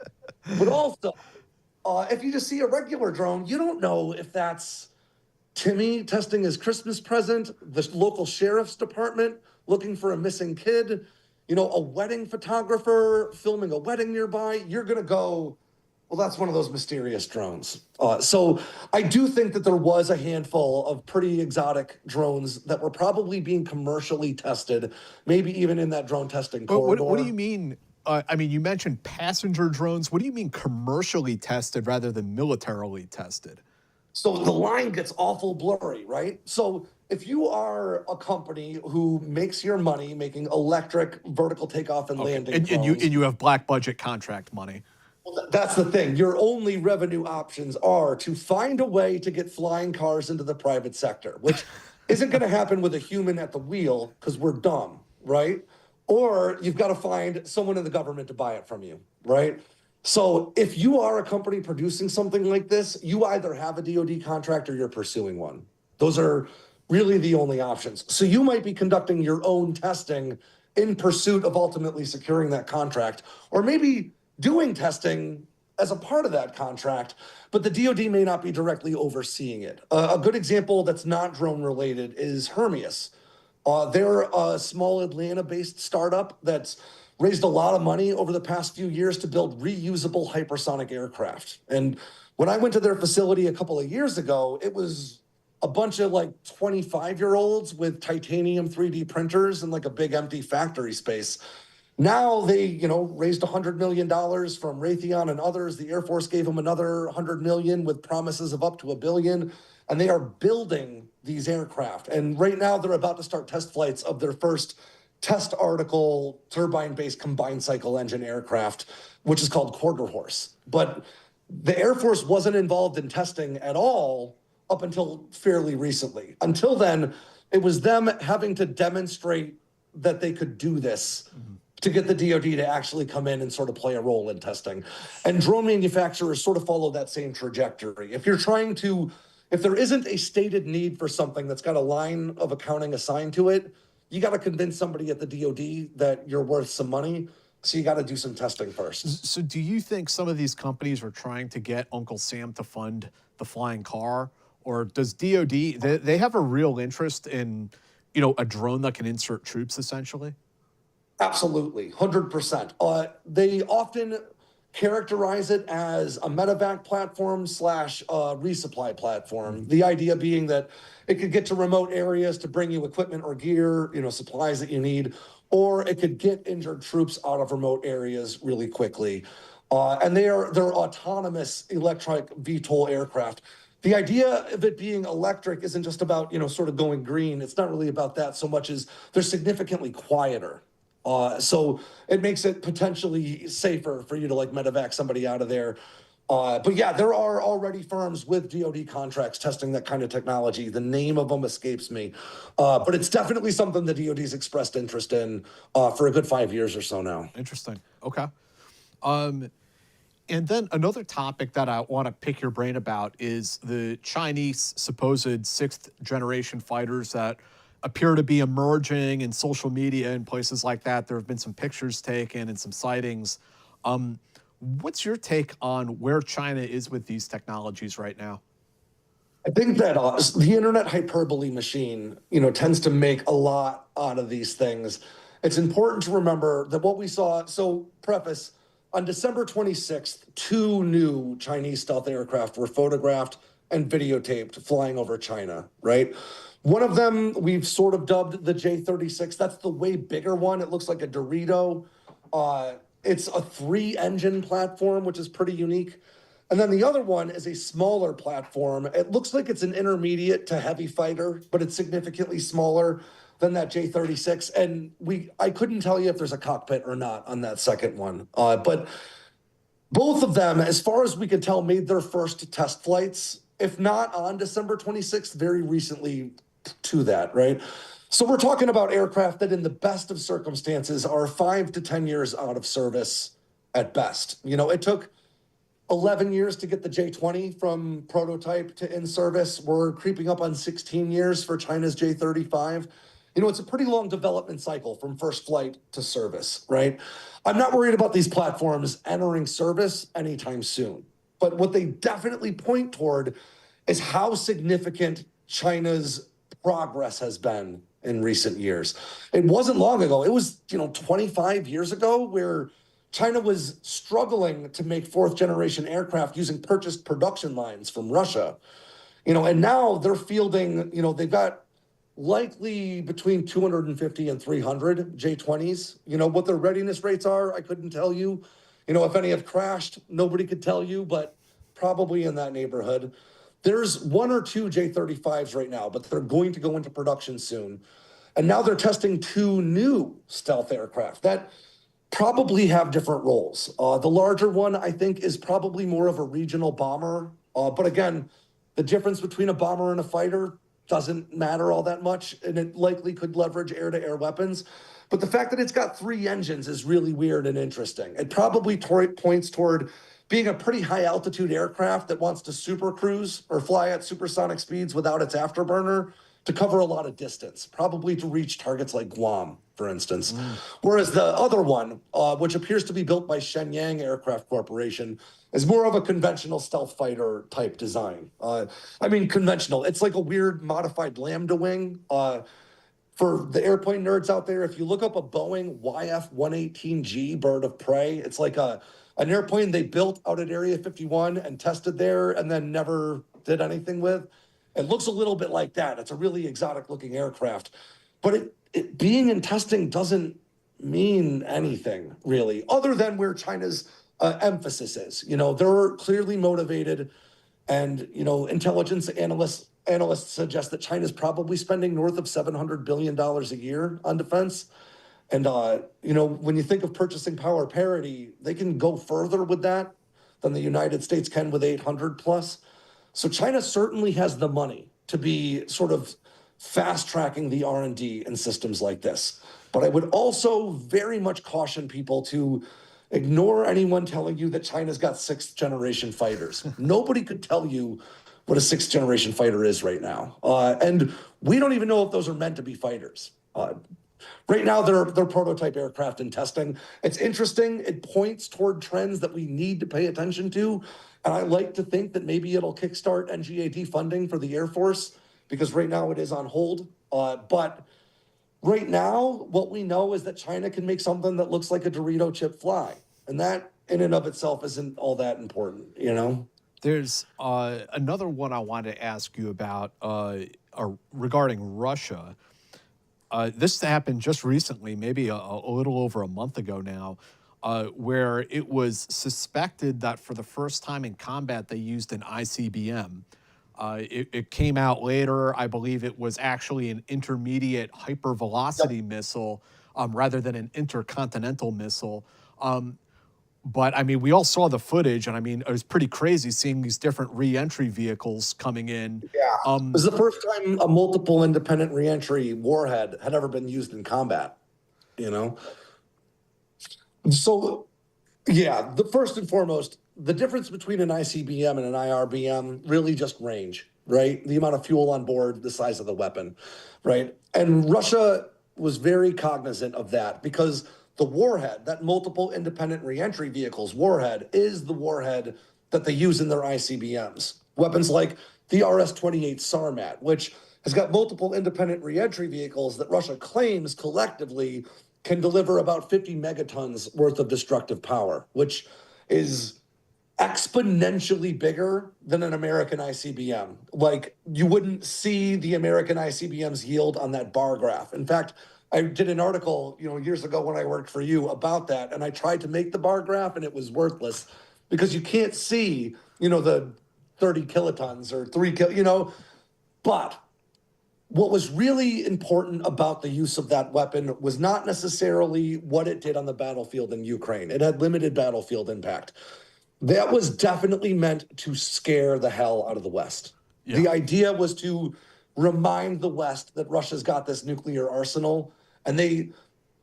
But also, if you just see a regular drone, you don't know if that's Timmy testing his Christmas present, the local sheriff's department looking for a missing kid, a wedding photographer filming a wedding nearby. You're going to go, well, that's one of those mysterious drones. So I do think that there was a handful of pretty exotic drones that were probably being commercially tested, maybe even in that drone testing corridor. What do you mean? You mentioned passenger drones. What do you mean commercially tested rather than militarily tested? So the line gets awful blurry, right? So if you are a company who makes your money making electric vertical takeoff and landing drones, and you have black budget contract money. Well, that's the thing. Your only revenue options are to find a way to get flying cars into the private sector, which isn't going to happen with a human at the wheel because we're dumb, right? Or you've got to find someone in the government to buy it from you, right? So if you are a company producing something like this, you either have a DoD contract or you're pursuing one. Those are really the only options. So you might be conducting your own testing in pursuit of ultimately securing that contract, or maybe doing testing as a part of that contract, but the DoD may not be directly overseeing it. A good example that's not drone related is Hermeus. They're a small Atlanta-based startup that's raised a lot of money over the past few years to build reusable hypersonic aircraft. And when I went to their facility a couple of years ago, it was a bunch of 25-year-olds with titanium 3D printers and a big empty factory space. Now they, raised $100 million from Raytheon and others. The Air Force gave them another $100 million with promises of up to $1 billion. And they are building these aircraft. And right now they're about to start test flights of their first test article turbine-based combined cycle engine aircraft, which is called Quarter Horse. But the Air Force wasn't involved in testing at all up until fairly recently. Until then, it was them having to demonstrate that they could do this to get the DoD to actually come in and sort of play a role in testing. And drone manufacturers sort of follow that same trajectory. If there isn't a stated need for something that's got a line of accounting assigned to it, you got to convince somebody at the DoD that you're worth some money. So you got to do some testing first. So do you think some of these companies are trying to get Uncle Sam to fund the flying car? Or does DoD, they have a real interest in, a drone that can insert troops essentially? Absolutely, 100%. They often characterize it as a medevac platform / resupply platform. The idea being that it could get to remote areas to bring you equipment or gear, supplies that you need, or it could get injured troops out of remote areas really quickly. And they're autonomous electronic VTOL aircraft. The idea of it being electric isn't just about, sort of going green. It's not really about that so much as they're significantly quieter. So it makes it potentially safer for you to like medevac somebody out of there. But yeah, there are already firms with DoD contracts testing that kind of technology. The name of them escapes me. But it's definitely something the DoD's expressed interest in for a good 5 years or so now. Interesting. Okay. And then another topic that I want to pick your brain about is the Chinese supposed sixth generation fighters that appear to be emerging in social media and places like that. There have been some pictures taken and some sightings. What's your take on where China is with these technologies right now? I think that the internet hyperbole machine, tends to make a lot out of these things. It's important to remember that what we saw, so preface, on December 26th, 2 new Chinese stealth aircraft were photographed and videotaped flying over China, right? One of them we've sort of dubbed the J-36. That's the way bigger one. It looks like a Dorito. It's a 3-engine platform, which is pretty unique. And then the other one is a smaller platform. It looks like it's an intermediate to heavy fighter, but it's significantly smaller than that J-36. And I couldn't tell you if there's a cockpit or not on that second one. But both of them, as far as we could tell, made their first test flights, if not on December 26th, very recently to that, right? So we're talking about aircraft that in the best of circumstances are 5 to 10 years out of service at best. It took 11 years to get the J-20 from prototype to in service. We're creeping up on 16 years for China's J-35. It's a pretty long development cycle from first flight to service, right? I'm not worried about these platforms entering service anytime soon. But what they definitely point toward is how significant China's progress has been in recent years. It wasn't long ago. It was, 25 years ago where China was struggling to make 4th generation aircraft using purchased production lines from Russia. And now they're fielding, they've got likely between 250 and 300 J-20s. What their readiness rates are, I couldn't tell you. If any have crashed, nobody could tell you, but probably in that neighborhood. There's 1 or 2 J-35s right now, but they're going to go into production soon. And now they're testing 2 new stealth aircraft that probably have different roles. The larger one, I think, is probably more of a regional bomber. But again, the difference between a bomber and a fighter doesn't matter all that much, and it likely could leverage air-to-air weapons. But the fact that it's got 3 engines is really weird and interesting. It probably points toward being a pretty high-altitude aircraft that wants to super cruise or fly at supersonic speeds without its afterburner to cover a lot of distance, probably to reach targets like Guam, for instance. Whereas the other one, which appears to be built by Shenyang Aircraft Corporation, is more of a conventional stealth fighter type design. Conventional. It's like a weird modified Lambda wing. For the airplane nerds out there, if you look up a Boeing YF-118G bird of prey, it's like an airplane they built out at Area 51 and tested there and then never did anything with. It looks a little bit like that. It's a really exotic looking aircraft. But it being in testing doesn't mean anything, really, other than where China's emphasis is. They're clearly motivated, and, intelligence analysts suggest that China's probably spending north of $700 billion a year on defense. And, when you think of purchasing power parity, they can go further with that than the United States can with 800 plus. So China certainly has the money to be sort of fast-tracking the R&D in systems like this. But I would also very much caution people to ignore anyone telling you that China's got 6th-generation fighters. Nobody could tell you what a 6th-generation fighter is right now. And we don't even know if those are meant to be fighters. Right now, they're prototype aircraft in testing. It's interesting. It points toward trends that we need to pay attention to. And I like to think that maybe it'll kickstart NGAD funding for the Air Force, because right now it is on hold. But right now, what we know is that China can make something that looks like a Dorito chip fly. And that in and of itself isn't all that important, There's another one I wanted to ask you about regarding Russia. This happened just recently, maybe a little over a month ago now, where it was suspected that for the first time in combat they used an ICBM. It came out later. I believe it was actually an intermediate hypervelocity missile rather than an intercontinental missile. But I mean, we all saw the footage, and I mean, it was pretty crazy seeing these different re-entry vehicles coming in. Yeah. It was the first time a multiple independent reentry warhead had ever been used in combat, you know? So, yeah, the first and foremost, the difference between an ICBM and an IRBM really just range, right? The amount of fuel on board, the size of the weapon, right? And Russia was very cognizant of that because the warhead, that multiple independent reentry vehicles warhead, is the warhead that they use in their ICBMs. Weapons like the RS-28 Sarmat, which has got multiple independent reentry vehicles that Russia claims collectively can deliver about 50 megatons worth of destructive power, which is exponentially bigger than an American ICBM. Like, you wouldn't see the American ICBM's yield on that bar graph. In fact, I did an article, years ago when I worked for you about that, and I tried to make the bar graph, and it was worthless because you can't see, the 30 kilotons or 3 But what was really important about the use of that weapon was not necessarily what it did on the battlefield in Ukraine. It had limited battlefield impact. That was definitely meant to scare the hell out of the West. Yeah. The idea was to remind the West that Russia's got this nuclear arsenal, and they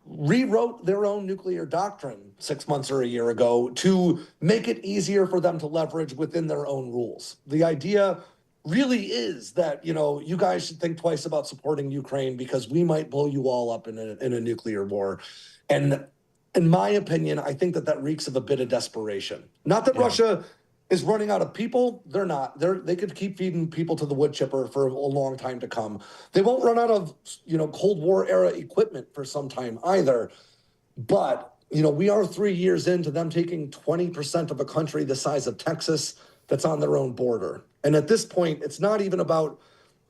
rewrote their own nuclear doctrine 6 months or a year ago to make it easier for them to leverage within their own rules. The idea really is that, you guys should think twice about supporting Ukraine because we might blow you all up in a nuclear war. And in my opinion, I think that reeks of a bit of desperation. Not that Russia is running out of people. They're not. They could keep feeding people to the wood chipper for a long time to come. They won't run out of, Cold War era equipment for some time either. But, we are 3 years into them taking 20% of a country the size of Texas that's on their own border. And at this point, it's not even about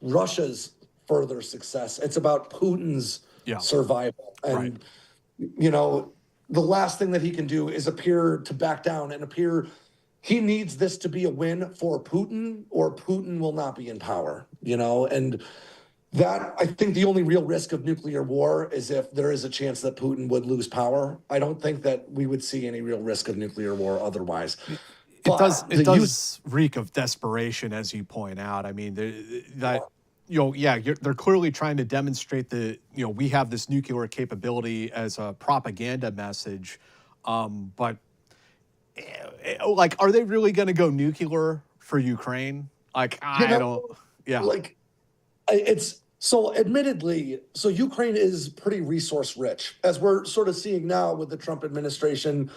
Russia's further success. It's about Putin's survival. And, the last thing that he can do is appear to back down and appear he needs this to be a win for Putin, or Putin will not be in power, and that, I think the only real risk of nuclear war is if there is a chance that Putin would lose power. I don't think that we would see any real risk of nuclear war otherwise. It does reek of desperation, as you point out. I mean, they're clearly trying to demonstrate we have this nuclear capability as a propaganda message, but are they really going to go nuclear for Ukraine? Admittedly, Ukraine is pretty resource rich, as we're sort of seeing now with the Trump administration,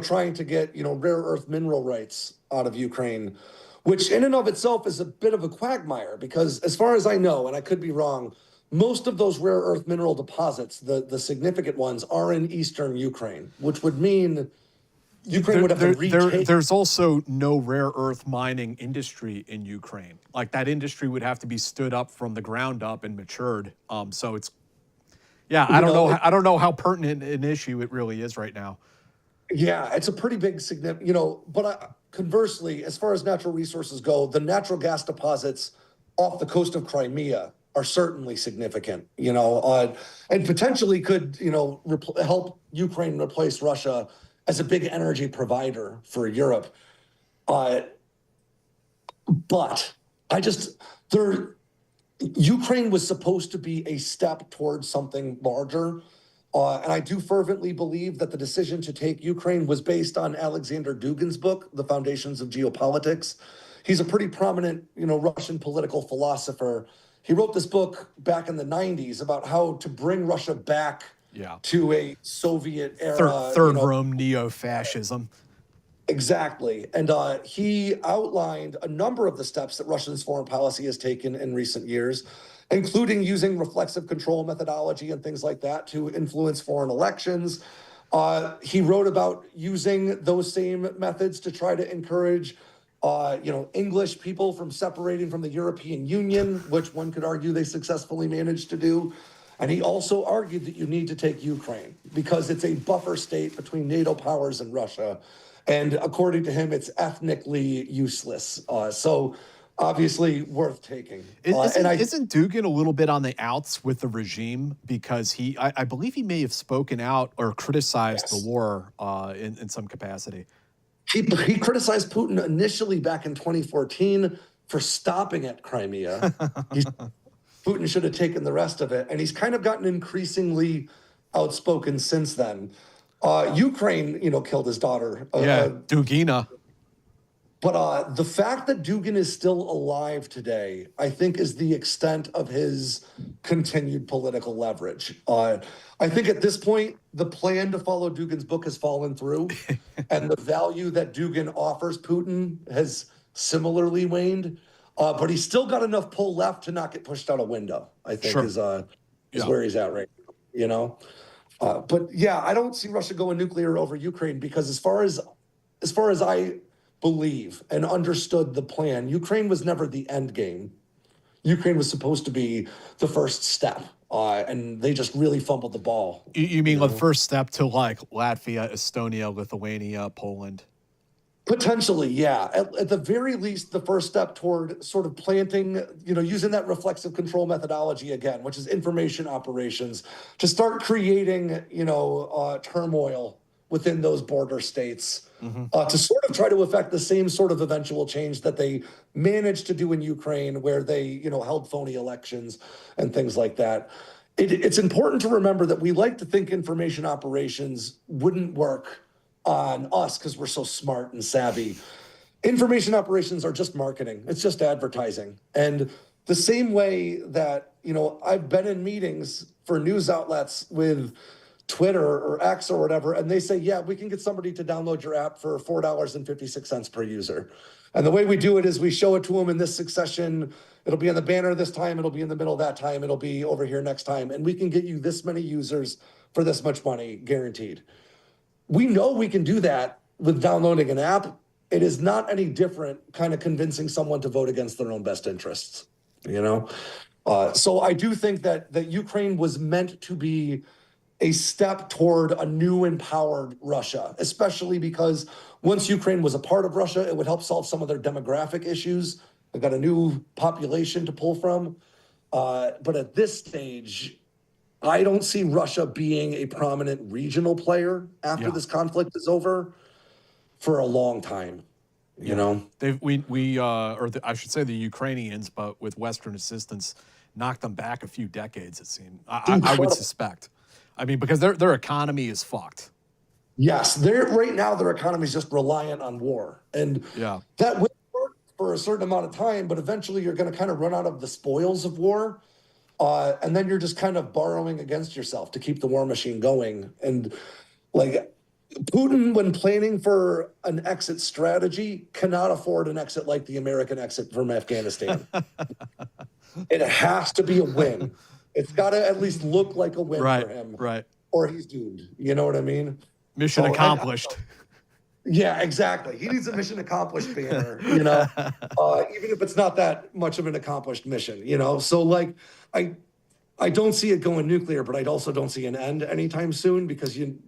trying to get, rare earth mineral rights out of Ukraine, which in and of itself is a bit of a quagmire because as far as I know, and I could be wrong, most of those rare earth mineral deposits, the significant ones, are in eastern Ukraine, which would mean Ukraine would have to retake. There's also no rare earth mining industry in Ukraine. Like, that industry would have to be stood up from the ground up and matured. So it's, I don't know how pertinent an issue it really is right now. Yeah, it's a pretty big significant, but conversely, as far as natural resources go, the natural gas deposits off the coast of Crimea are certainly significant, and potentially could, help Ukraine replace Russia as a big energy provider for Europe. But Ukraine was supposed to be a step towards something larger. And I do fervently believe that the decision to take Ukraine was based on Alexander Dugin's book, The Foundations of Geopolitics. He's a pretty prominent, Russian political philosopher. He wrote this book back in the 90s about how to bring Russia back to a Soviet era. Third Rome neo-fascism. Exactly. And he outlined a number of the steps that Russia's foreign policy has taken in recent years, including using reflexive control methodology and things like that to influence foreign elections. He wrote about using those same methods to try to encourage English people from separating from the European Union, which one could argue they successfully managed to do. And he also argued that you need to take Ukraine because it's a buffer state between NATO powers and Russia. And according to him, it's ethnically useless. So obviously worth taking. Isn't Dugin a little bit on the outs with the regime because I believe he may have spoken out or criticized the war in some capacity. He criticized Putin initially back in 2014 for stopping at Crimea. Putin should have taken the rest of it, and he's kind of gotten increasingly outspoken since then. Ukraine, killed his daughter. Dugina. But the fact that Dugin is still alive today, I think, is the extent of his continued political leverage. I think at this point, the plan to follow Dugin's book has fallen through, and the value that Dugin offers Putin has similarly waned. But he's still got enough pull left to not get pushed out a window, I think, is where he's at right now, But yeah, I don't see Russia going nuclear over Ukraine because as far as I believe and understood the plan, Ukraine was never the end game. Ukraine was supposed to be the first step, and they just really fumbled the ball. You mean the first step to like Latvia, Estonia, Lithuania, Poland? Potentially, yeah. At the very least, the first step toward sort of planting, using that reflexive control methodology again, which is information operations, to start creating, turmoil within those border states, to sort of try to affect the same sort of eventual change that they managed to do in Ukraine, where they, held phony elections and things like that. It's important to remember that we like to think information operations wouldn't work on us because we're so smart and savvy. Information operations are just marketing. It's just advertising. And the same way that, I've been in meetings for news outlets with Twitter or X or whatever, and they say, yeah, we can get somebody to download your app for $4.56 per user. And the way we do it is we show it to them in this succession. It'll be in the banner this time. It'll be in the middle that time. It'll be over here next time. And we can get you this many users for this much money, guaranteed. We know we can do that with downloading an app. It is not any different kind of convincing someone to vote against their own best interests, So I do think that Ukraine was meant to be a step toward a new empowered Russia, especially because once Ukraine was a part of Russia, it would help solve some of their demographic issues. They've got a new population to pull from. But at this stage, I don't see Russia being a prominent regional player after this conflict is over for a long time. I should say the Ukrainians, but with Western assistance, knocked them back a few decades. It seemed. I would suspect. I mean, because their economy is fucked. Yes, right now their economy is just reliant on war, and that will work for a certain amount of time. But eventually, you're going to kind of run out of the spoils of war. And then you're just kind of borrowing against yourself to keep the war machine going. And like Putin, when planning for an exit strategy, cannot afford an exit like the American exit from Afghanistan. It has to be a win. It's got to at least look like a win for him. Right. Or he's doomed. You know what I mean? Mission accomplished. Yeah, exactly. He needs a mission accomplished banner, even if it's not that much of an accomplished mission, So like, I don't see it going nuclear, but I also don't see an end anytime soon because you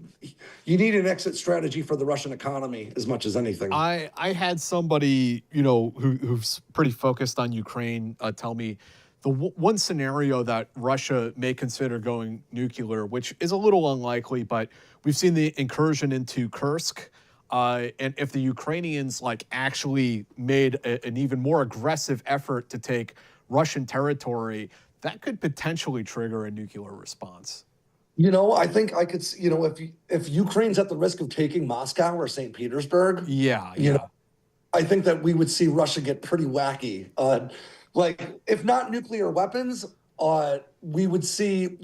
need an exit strategy for the Russian economy as much as anything. I had somebody, who's pretty focused on Ukraine tell me the one scenario that Russia may consider going nuclear, which is a little unlikely, but we've seen the incursion into Kursk. And if the Ukrainians actually made an even more aggressive effort to take Russian territory, that could potentially trigger a nuclear response. I think I could, if Ukraine's at the risk of taking Moscow or St. Petersburg, I think that we would see Russia get pretty wacky. If not nuclear weapons, we would see,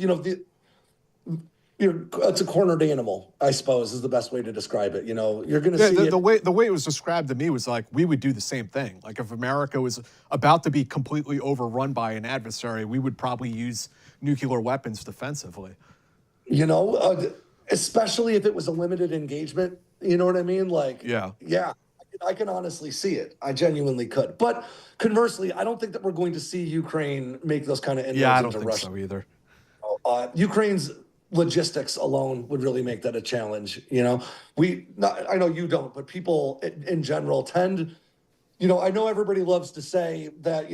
it's a cornered animal, I suppose, is the best way to describe it. You're going to see the way it was described to me was like we would do the same thing. Like if America was about to be completely overrun by an adversary, we would probably use nuclear weapons defensively. Especially if it was a limited engagement. You know what I mean? I can honestly see it. I genuinely could. But conversely, I don't think that we're going to see Ukraine make those kind of inroads into Russia. I don't think so either. Ukraine's logistics alone would really make that a challenge. I know you don't, but people in general tend, I know everybody loves to say that,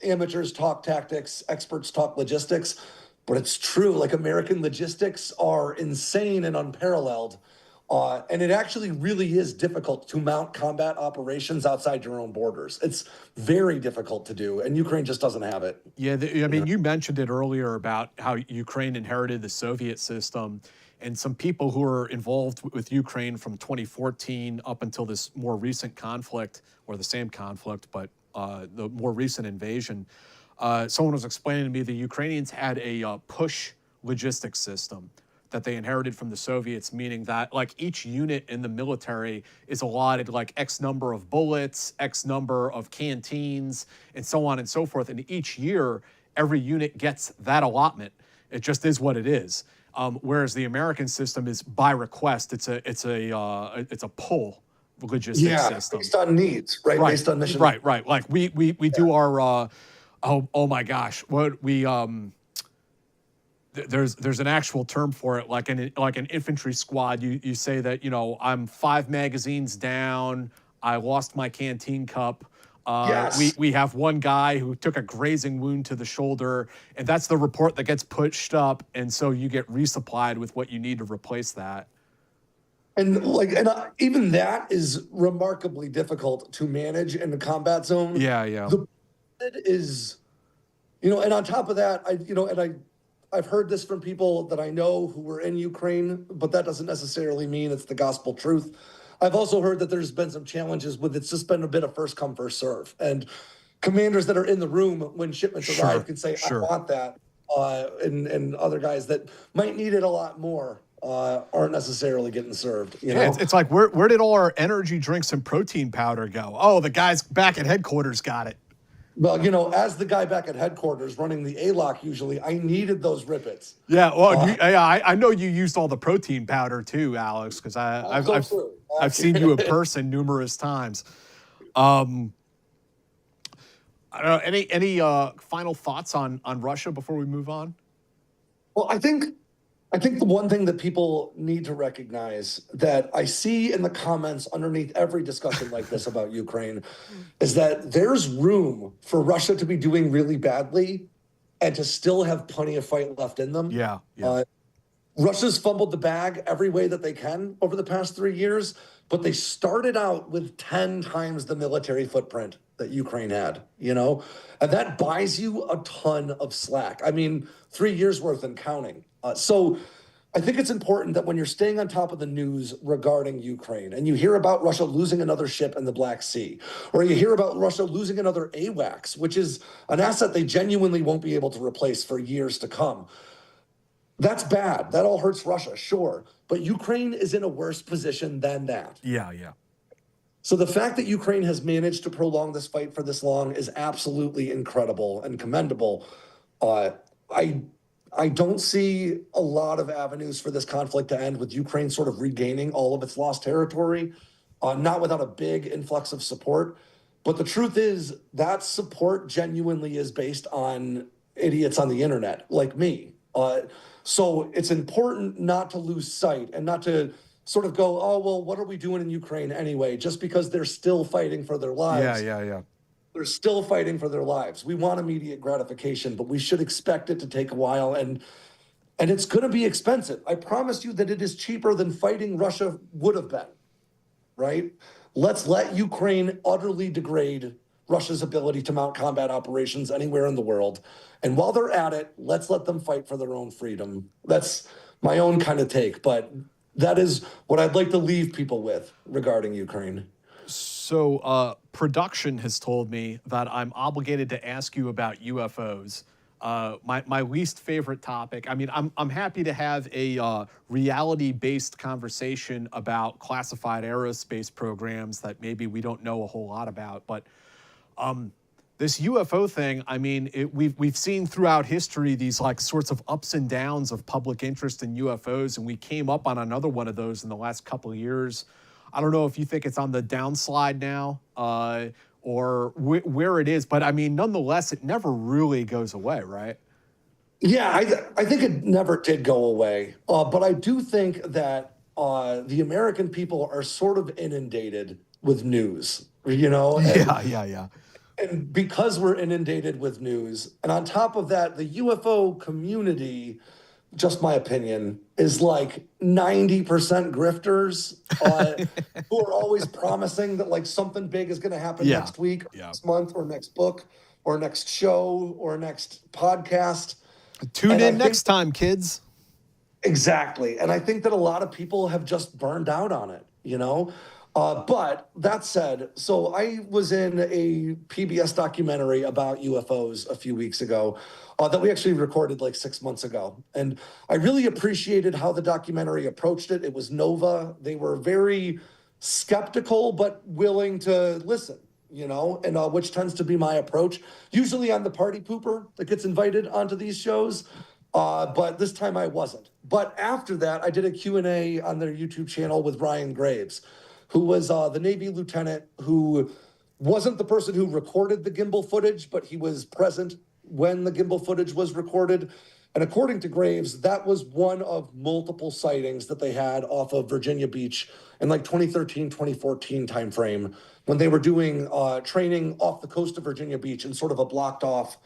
amateurs talk tactics, experts talk logistics, but it's true. Like, American logistics are insane and unparalleled. And it actually really is difficult to mount combat operations outside your own borders. It's very difficult to do, and Ukraine just doesn't have it. Yeah, you mentioned it earlier about how Ukraine inherited the Soviet system, and some people who are involved with Ukraine from 2014 up until this more recent conflict, or the same conflict, but the more recent invasion. Someone was explaining to me the Ukrainians had a push logistics system that they inherited from the Soviets, meaning that like each unit in the military is allotted like X number of bullets, X number of canteens, and so on and so forth. And each year, every unit gets that allotment. It just is what it is. Whereas the American system is by request. It's a pull logistics system. Based on needs, right? Based on mission. Right. Like we do our oh my gosh, what we there's an actual term for it, like an infantry squad. You say that, I'm 5 magazines down, I lost my canteen cup. Yes. We have one guy who took a grazing wound to the shoulder, and that's the report that gets pushed up, and so you get resupplied with what you need to replace that. And even that is remarkably difficult to manage in the combat zone. Yeah. It is, and on top of that, I've heard this from people that I know who were in Ukraine, but that doesn't necessarily mean it's the gospel truth. I've also heard that there's been some challenges with it's just been a bit of first come, first serve. And commanders that are in the room when shipments arrive can say, I want that. And other guys that might need it a lot more aren't necessarily getting served. It's like, where did all our energy drinks and protein powder go? Oh, the guys back at headquarters got it. Well, as the guy back at headquarters running the A-lock, usually I needed those rippets. Yeah, well, I know you used all the protein powder too, Alex, because I've seen you in person numerous times. I don't know, any final thoughts on Russia before we move on? Well, I think the one thing that people need to recognize that I see in the comments underneath every discussion like this about Ukraine is that there's room for Russia to be doing really badly and to still have plenty of fight left in them. Yeah. Russia's fumbled the bag every way that they can over the past 3 years, but they started out with 10 times the military footprint that Ukraine had, and that buys you a ton of slack. I mean, 3 years worth and counting. So I think it's important that when you're staying on top of the news regarding Ukraine and you hear about Russia losing another ship in the Black Sea, or you hear about Russia losing another AWACS, which is an asset they genuinely won't be able to replace for years to come. That's bad. That all hurts Russia, sure. But Ukraine is in a worse position than that. Yeah. So the fact that Ukraine has managed to prolong this fight for this long is absolutely incredible and commendable. I don't see a lot of avenues for this conflict to end with Ukraine sort of regaining all of its lost territory, not without a big influx of support. But the truth is that support genuinely is based on idiots on the internet like me. So it's important not to lose sight and not to sort of go, oh, well, what are we doing in Ukraine anyway? Just because they're still fighting for their lives. Yeah. They're still fighting for their lives. We want immediate gratification, but we should expect it to take a while. And it's going to be expensive. I promise you that it is cheaper than fighting Russia would have been, right? Let's let Ukraine utterly degrade Russia's ability to mount combat operations anywhere in the world. And while they're at it, let's let them fight for their own freedom. That's my own kind of take, but that is what I'd like to leave people with regarding Ukraine. So production has told me that I'm obligated to ask you about UFOs. My least favorite topic. I mean, I'm happy to have a reality-based conversation about classified aerospace programs that maybe we don't know a whole lot about. But this UFO thing, I mean, we've seen throughout history these like sorts of ups and downs of public interest in UFOs, and we came up on another one of those in the last couple of years. I don't know if you think it's on the downslide now or where it is, but I mean, nonetheless, it never really goes away, right? Yeah, I think it never did go away. But I do think that the American people are sort of inundated with news, Yeah, yeah, yeah. and because we're inundated with news, and on top of that, the UFO community, just my opinion, is like 90% grifters who are always promising that like something big is going to happen Yeah, next week, or yeah. next month, or next book, or next show, or next podcast. Tune And I in think next time, kids. exactly. And I think that a lot of people have just burned out on it. But that said, so I was in a PBS documentary about UFOs a few weeks ago that we actually recorded like 6 months ago. And I really appreciated how the documentary approached it. It was Nova. They were very skeptical, but willing to listen. And which tends to be my approach. Usually I'm the party pooper that gets invited onto these shows. But this time I wasn't. But after that, I did a Q&A on their YouTube channel with Ryan Graves, who was the Navy lieutenant who wasn't the person who recorded the gimbal footage, but he was present when the gimbal footage was recorded. And according to Graves, that was one of multiple sightings that they had off of Virginia Beach in like 2013, 2014 timeframe when they were doing training off the coast of Virginia Beach in sort of a blocked off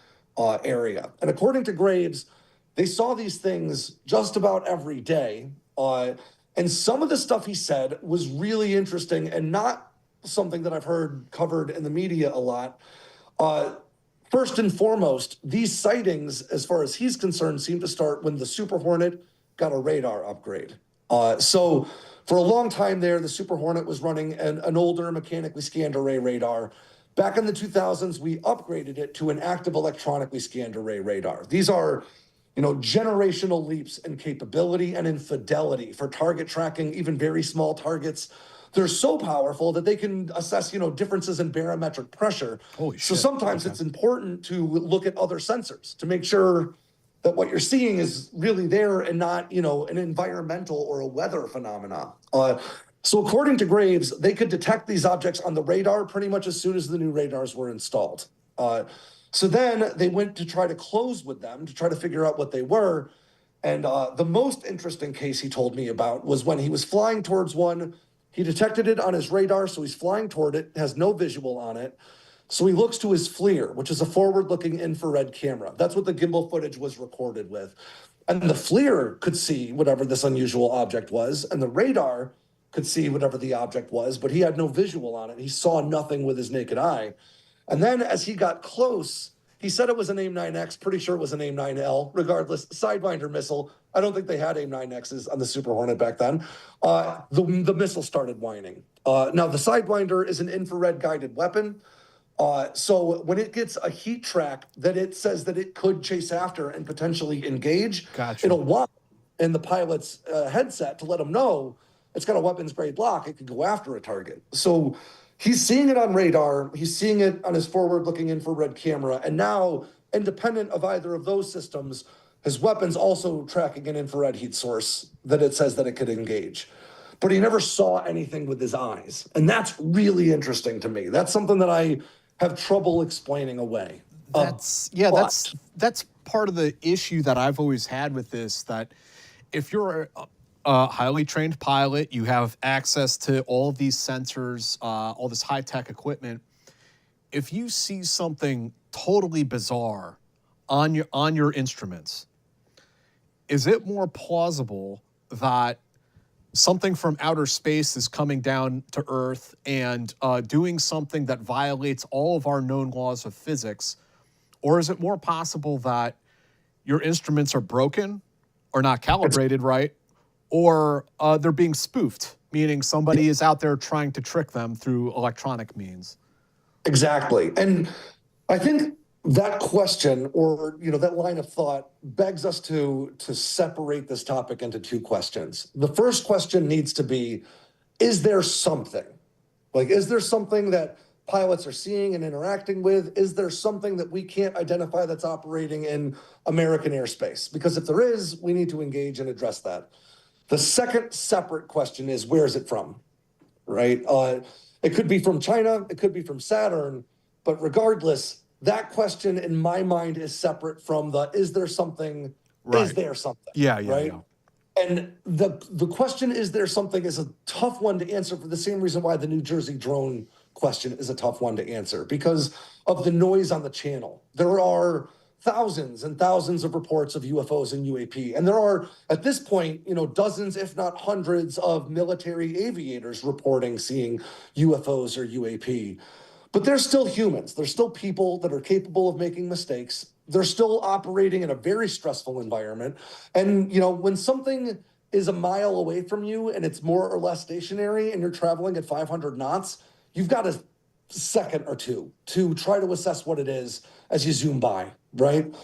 area. And according to Graves, they saw these things just about every day. And some of the stuff he said was really interesting and not something that I've heard covered in the media a lot. First and foremost, these sightings, as far as he's concerned, seem to start when the Super Hornet got a radar upgrade. So for a long time there, the Super Hornet was running an older mechanically scanned array radar. Back in the 2000s, we upgraded it to an active electronically scanned array radar. These are generational leaps in capability and in fidelity for target tracking, even very small targets. They're so powerful that they can assess, differences in barometric pressure. Holy So shit. sometimes Okay. it's important to look at other sensors to make sure that what you're seeing is really there and not, an environmental or a weather phenomenon. So according to Graves, they could detect these objects on the radar pretty much as soon as the new radars were installed. So then they went to try to close with them to try to figure out what they were. And the most interesting case he told me about was when he was flying towards one. He detected it on his radar, so he's flying toward it, has no visual on it. So he looks to his FLIR, which is a forward-looking infrared camera. That's what the gimbal footage was recorded with. And the FLIR could see whatever this unusual object was, and the radar could see whatever the object was, but he had no visual on it. He saw nothing with his naked eye. And then as he got close, he said it was an AIM-9X, pretty sure it was an AIM-9L, regardless, Sidewinder missile. I don't think they had AIM-9Xs on the Super Hornet back then. The missile started whining. Now, the Sidewinder is an infrared guided weapon. So when it gets a heat track that it says that it could chase after and potentially engage, Gotcha. it'll whine in the pilot's headset to let them know it's got a weapons grade lock. It could go after a target. So he's seeing it on radar. He's seeing it on his forward-looking infrared camera. And now, independent of either of those systems, his weapon's also tracking an infrared heat source that it says that it could engage. But he never saw anything with his eyes. And that's really interesting to me. That's something that I have trouble explaining away. That's part of the issue that I've always had with this, that if you're a highly trained pilot, you have access to all of these sensors, all this high-tech equipment. If you see something totally bizarre on your instruments, is it more plausible that something from outer space is coming down to Earth and doing something that violates all of our known laws of physics? Or is it more possible that your instruments are broken or not calibrated right, or they're being spoofed, meaning somebody is out there trying to trick them through electronic means? Exactly. And I think that question, or that line of thought, begs us to separate this topic into two questions. The first question needs to be, is there something? Like, is there something that pilots are seeing and interacting with? Is there something that we can't identify that's operating in American airspace? Because if there is, we need to engage and address that. The second separate question is, where is it from, right? It could be from China, it could be from Saturn, but regardless, that question in my mind is separate from the is there something, Right. is there something? Yeah, right? And the question, is there something, is a tough one to answer for the same reason why the New Jersey drone question is a tough one to answer, because of the noise on the channel. There are thousands and thousands of reports of UFOs and UAP. And there are, at this point, dozens, if not hundreds of military aviators reporting seeing UFOs or UAP. But they're still humans. They're still people that are capable of making mistakes. They're still operating in a very stressful environment. And, when something is a mile away from you and it's more or less stationary and you're traveling at 500 knots, you've got a second or two to try to assess what it is as you zoom by, right?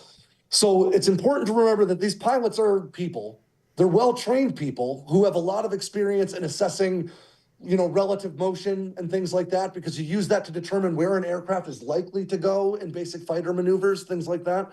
So it's important to remember that these pilots are people. They're well-trained people who have a lot of experience in assessing relative motion and things like that, because you use that to determine where an aircraft is likely to go in basic fighter maneuvers, things like that.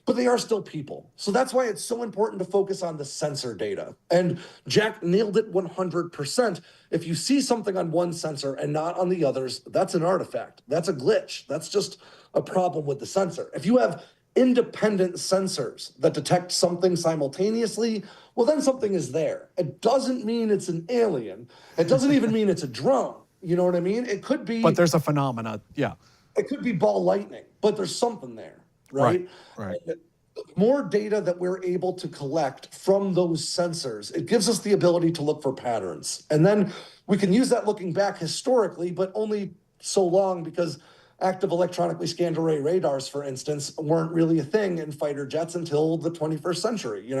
But they are still people. So that's why it's so important to focus on the sensor data. And Jack nailed it 100%. If you see something on one sensor and not on the others, that's an artifact. That's a glitch. That's just a problem with the sensor. If you have independent sensors that detect something simultaneously, well, then something is there. It doesn't mean it's an alien. It doesn't even mean it's a drone. You know what I mean? It could be. But there's a phenomena. Yeah. It could be ball lightning, but there's something there, right? Right. And the more data that we're able to collect from those sensors, it gives us the ability to look for patterns. And then we can use that looking back historically, but only so long, because active electronically scanned array radars, for instance, weren't really a thing in fighter jets until the 21st century,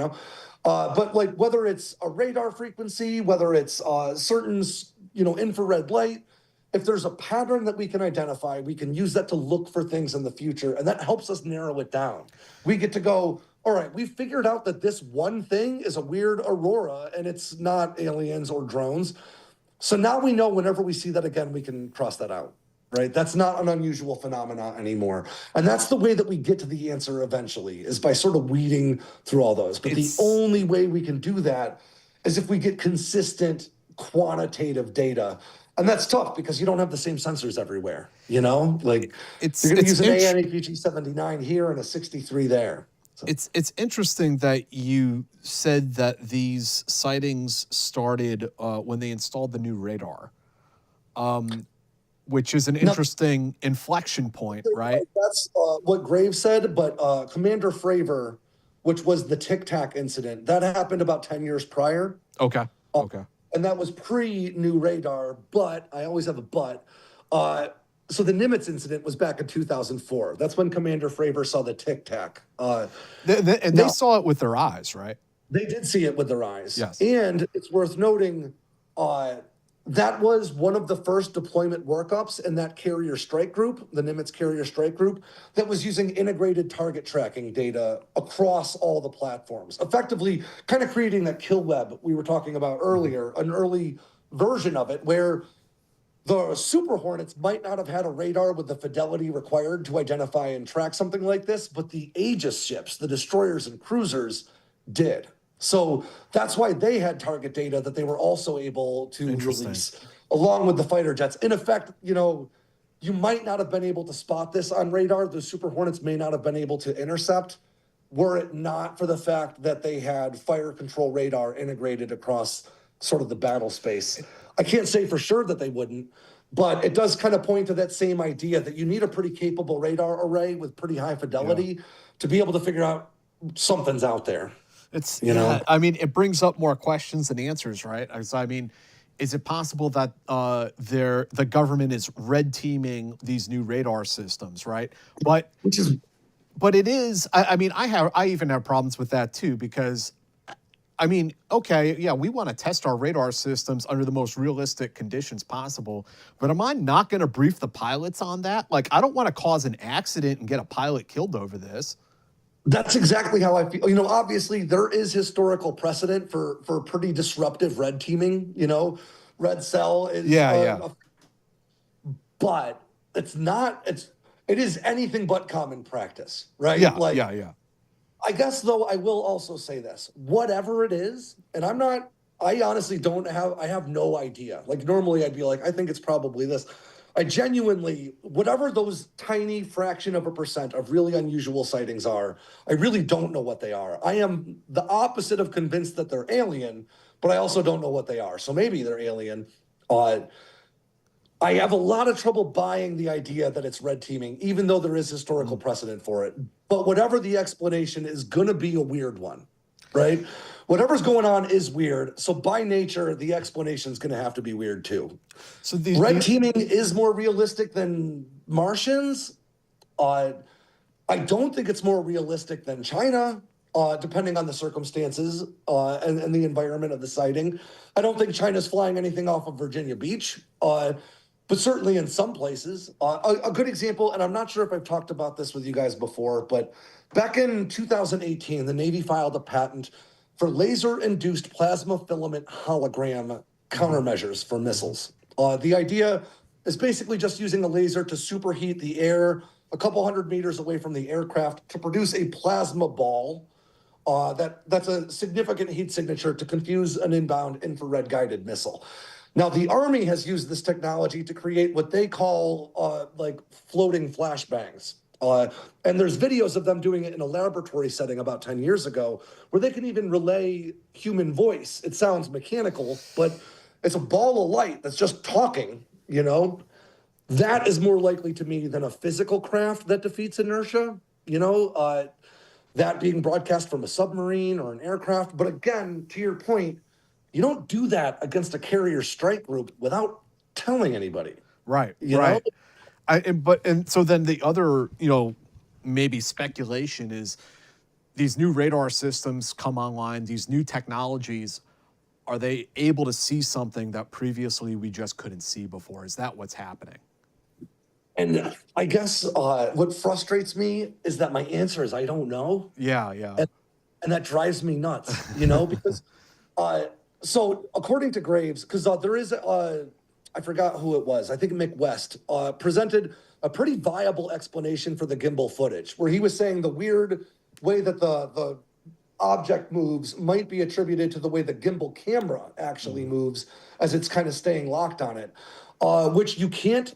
But like whether it's a radar frequency, whether it's certain, infrared light, if there's a pattern that we can identify, we can use that to look for things in the future. And that helps us narrow it down. We get to go, all right, we figured out that this one thing is a weird aurora and it's not aliens or drones. So now we know whenever we see that again, we can cross that out. Right? That's not an unusual phenomena anymore. And that's the way that we get to the answer eventually, is by sort of weeding through all those. But the only way we can do that is if we get consistent quantitative data. And that's tough because you don't have the same sensors everywhere, Like you're going to use an AN/APG 79 here and a 63 there. So. It's interesting that you said that these sightings started when they installed the new radar. Which is an interesting inflection point, right? That's what Graves said, but Commander Fravor, which was the Tic Tac incident, that happened about 10 years prior. Okay. And that was pre-new radar, but I always have a but. So the Nimitz incident was back in 2004. That's when Commander Fravor saw the Tic Tac. They saw it with their eyes, right? They did see it with their eyes. Yes. And it's worth noting, that was one of the first deployment workups in that carrier strike group, the Nimitz carrier strike group, that was using integrated target tracking data across all the platforms, effectively kind of creating that kill web we were talking about earlier, an early version of it where the Super Hornets might not have had a radar with the fidelity required to identify and track something like this, but the Aegis ships, the destroyers and cruisers, did. So that's why they had target data that they were also able to release along with the fighter jets. In effect, you might not have been able to spot this on radar. The Super Hornets may not have been able to intercept were it not for the fact that they had fire control radar integrated across sort of the battle space. I can't say for sure that they wouldn't, but it does kind of point to that same idea that you need a pretty capable radar array with pretty high fidelity to be able to figure out something's out there. It brings up more questions than answers, right? Is it possible that the government is red teaming these new radar systems, right? But it is. I even have problems with that too, because we want to test our radar systems under the most realistic conditions possible. But am I not going to brief the pilots on that? Like, I don't want to cause an accident and get a pilot killed over this. That's exactly how I feel. Obviously there is historical precedent for pretty disruptive red teaming. Red Cell is but it is anything but common practice, right? Yeah. I guess though I will also say this, whatever it is, and I honestly I have no idea. Like normally I'd be like, I think it's probably this. I genuinely, whatever those tiny fraction of a percent of really unusual sightings are, I really don't know what they are. I am the opposite of convinced that they're alien, but I also don't know what they are. So maybe they're alien. I have a lot of trouble buying the idea that it's red teaming, even though there is historical precedent for it. But whatever the explanation is going to be a weird one, right? Whatever's going on is weird. So by nature, the explanation is going to have to be weird too. So red teaming is more realistic than Martians. I don't think it's more realistic than China, depending on the circumstances and the environment of the sighting. I don't think China's flying anything off of Virginia Beach, but certainly in some places. A good example, and I'm not sure if I've talked about this with you guys before, but back in 2018, the Navy filed a patent for laser-induced plasma filament hologram countermeasures for missiles. The idea is basically just using a laser to superheat the air a couple hundred meters away from the aircraft to produce a plasma ball that's a significant heat signature to confuse an inbound infrared guided missile. Now, the Army has used this technology to create what they call like floating flashbangs. And there's videos of them doing it in a laboratory setting about 10 years ago, where they can even relay human voice. It sounds mechanical, but it's a ball of light that's just talking, you know? That is more likely to me than a physical craft that defeats inertia, you know? That being broadcast from a submarine or an aircraft. But again, to your point, you don't do that against a carrier strike group without telling anybody. Right, you right. know? And so then the other, maybe speculation is these new radar systems come online, these new technologies, are they able to see something that previously we just couldn't see before? Is that what's happening? And I guess what frustrates me is that my answer is I don't know. Yeah. And that drives me nuts, because so according to Graves, because there is, I forgot who it was, I think Mick West, presented a pretty viable explanation for the gimbal footage, where he was saying the weird way that the object moves might be attributed to the way the gimbal camera actually moves as it's kind of staying locked on it, which you can't,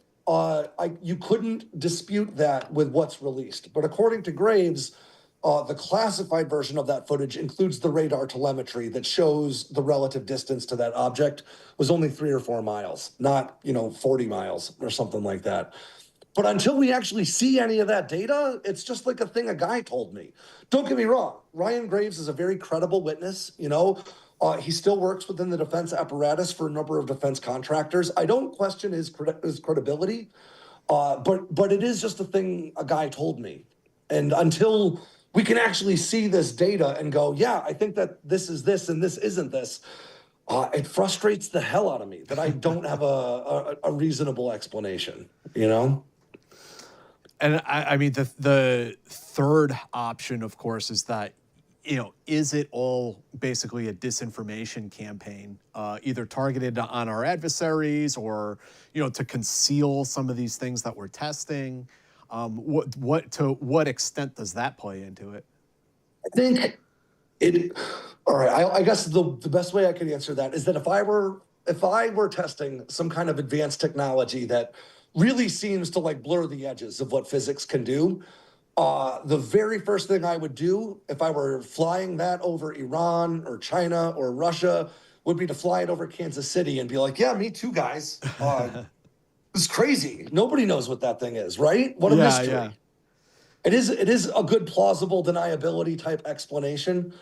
you couldn't dispute that with what's released. But according to Graves, the classified version of that footage includes the radar telemetry that shows the relative distance to that object was only 3 or 4 miles, not, 40 miles or something like that. But until we actually see any of that data, it's just like a thing a guy told me. Don't get me wrong. Ryan Graves is a very credible witness. He still works within the defense apparatus for a number of defense contractors. I don't question his credibility, but it is just a thing a guy told me. And until we can actually see this data and go, yeah, I think that this is this and this isn't this, it frustrates the hell out of me that I don't have a reasonable explanation, And I mean, the third option, of course, is that, is it all basically a disinformation campaign, either targeted on our adversaries or, to conceal some of these things that we're testing? To what extent does that play into it? I think all right, I guess the best way I could answer that is that if I were testing some kind of advanced technology that really seems to like blur the edges of what physics can do, the very first thing I would do if I were flying that over Iran or China or Russia would be to fly it over Kansas City and be like, yeah, me too, guys. It's crazy. Nobody knows what that thing is, right? What a mystery. Yeah. It is a good plausible deniability type explanation,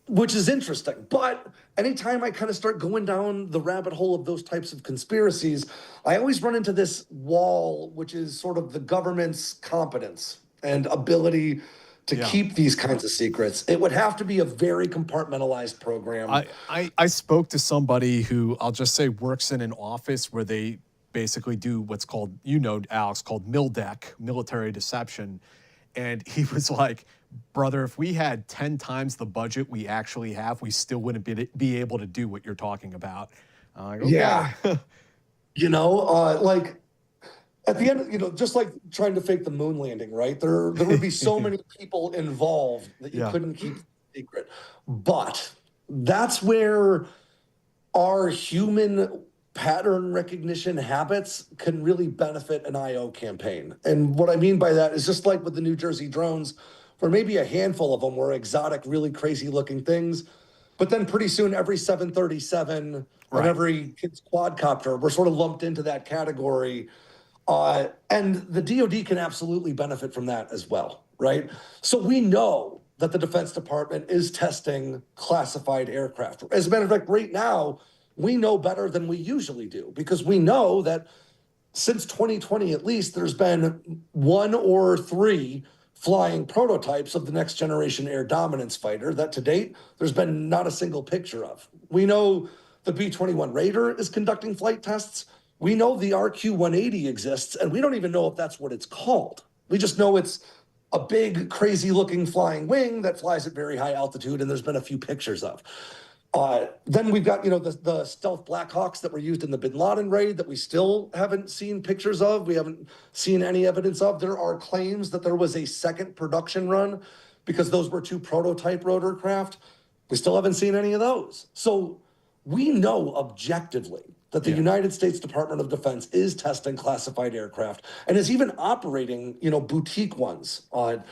which is interesting. But anytime I kind of start going down the rabbit hole of those types of conspiracies, I always run into this wall, which is sort of the government's competence and ability to keep these kinds of secrets. It would have to be a very compartmentalized program. I spoke to somebody who, I'll just say, works in an office where they basically do what's called, Alex, called MILDEC, military deception. And he was like, brother, if we had 10 times the budget we actually have, we still wouldn't be able to do what you're talking about. Okay. Yeah. Like at the end, just like trying to fake the moon landing, right? There would be so many people involved that you couldn't keep the secret. But that's where our human pattern recognition habits can really benefit an IO campaign. And what I mean by that is just like with the New Jersey drones, where maybe a handful of them were exotic, really crazy looking things. But then pretty soon, every 737 and every kid's quadcopter were sort of lumped into that category. And the DoD can absolutely benefit from that as well, right? So we know that the Defense Department is testing classified aircraft. As a matter of fact, right now, we know better than we usually do because we know that since 2020, at least, there's been 1 or 3 flying prototypes of the next generation air dominance fighter that to date, there's been not a single picture of. We know the B-21 Raider is conducting flight tests. We know the RQ-180 exists, and we don't even know if that's what it's called. We just know it's a big, crazy-looking flying wing that flies at very high altitude, and there's been a few pictures of. Then we've got, the stealth Blackhawks that were used in the Bin Laden raid that we still haven't seen pictures of. We haven't seen any evidence of. There are claims that there was a second production run because those were 2 prototype rotorcraft. We still haven't seen any of those. So we know objectively that the United States Department of Defense is testing classified aircraft and is even operating, boutique ones on.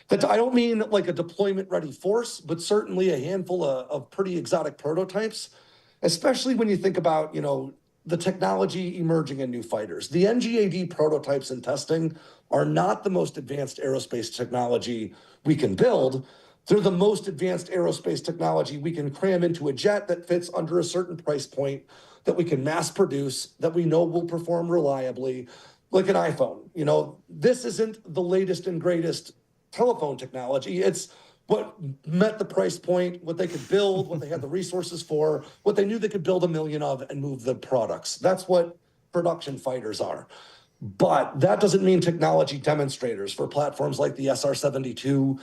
That I don't mean like a deployment-ready force, but certainly a handful of pretty exotic prototypes, especially when you think about, the technology emerging in new fighters. The NGAD prototypes and testing are not the most advanced aerospace technology we can build. They're the most advanced aerospace technology we can cram into a jet that fits under a certain price point, that we can mass produce, that we know will perform reliably, like an iPhone. This isn't the latest and greatest telephone technology. It's what met the price point, what they could build, what they had the resources for, what they knew they could build 1 million of and move the products. That's what production fighters are. But that doesn't mean technology demonstrators for platforms like the SR-72,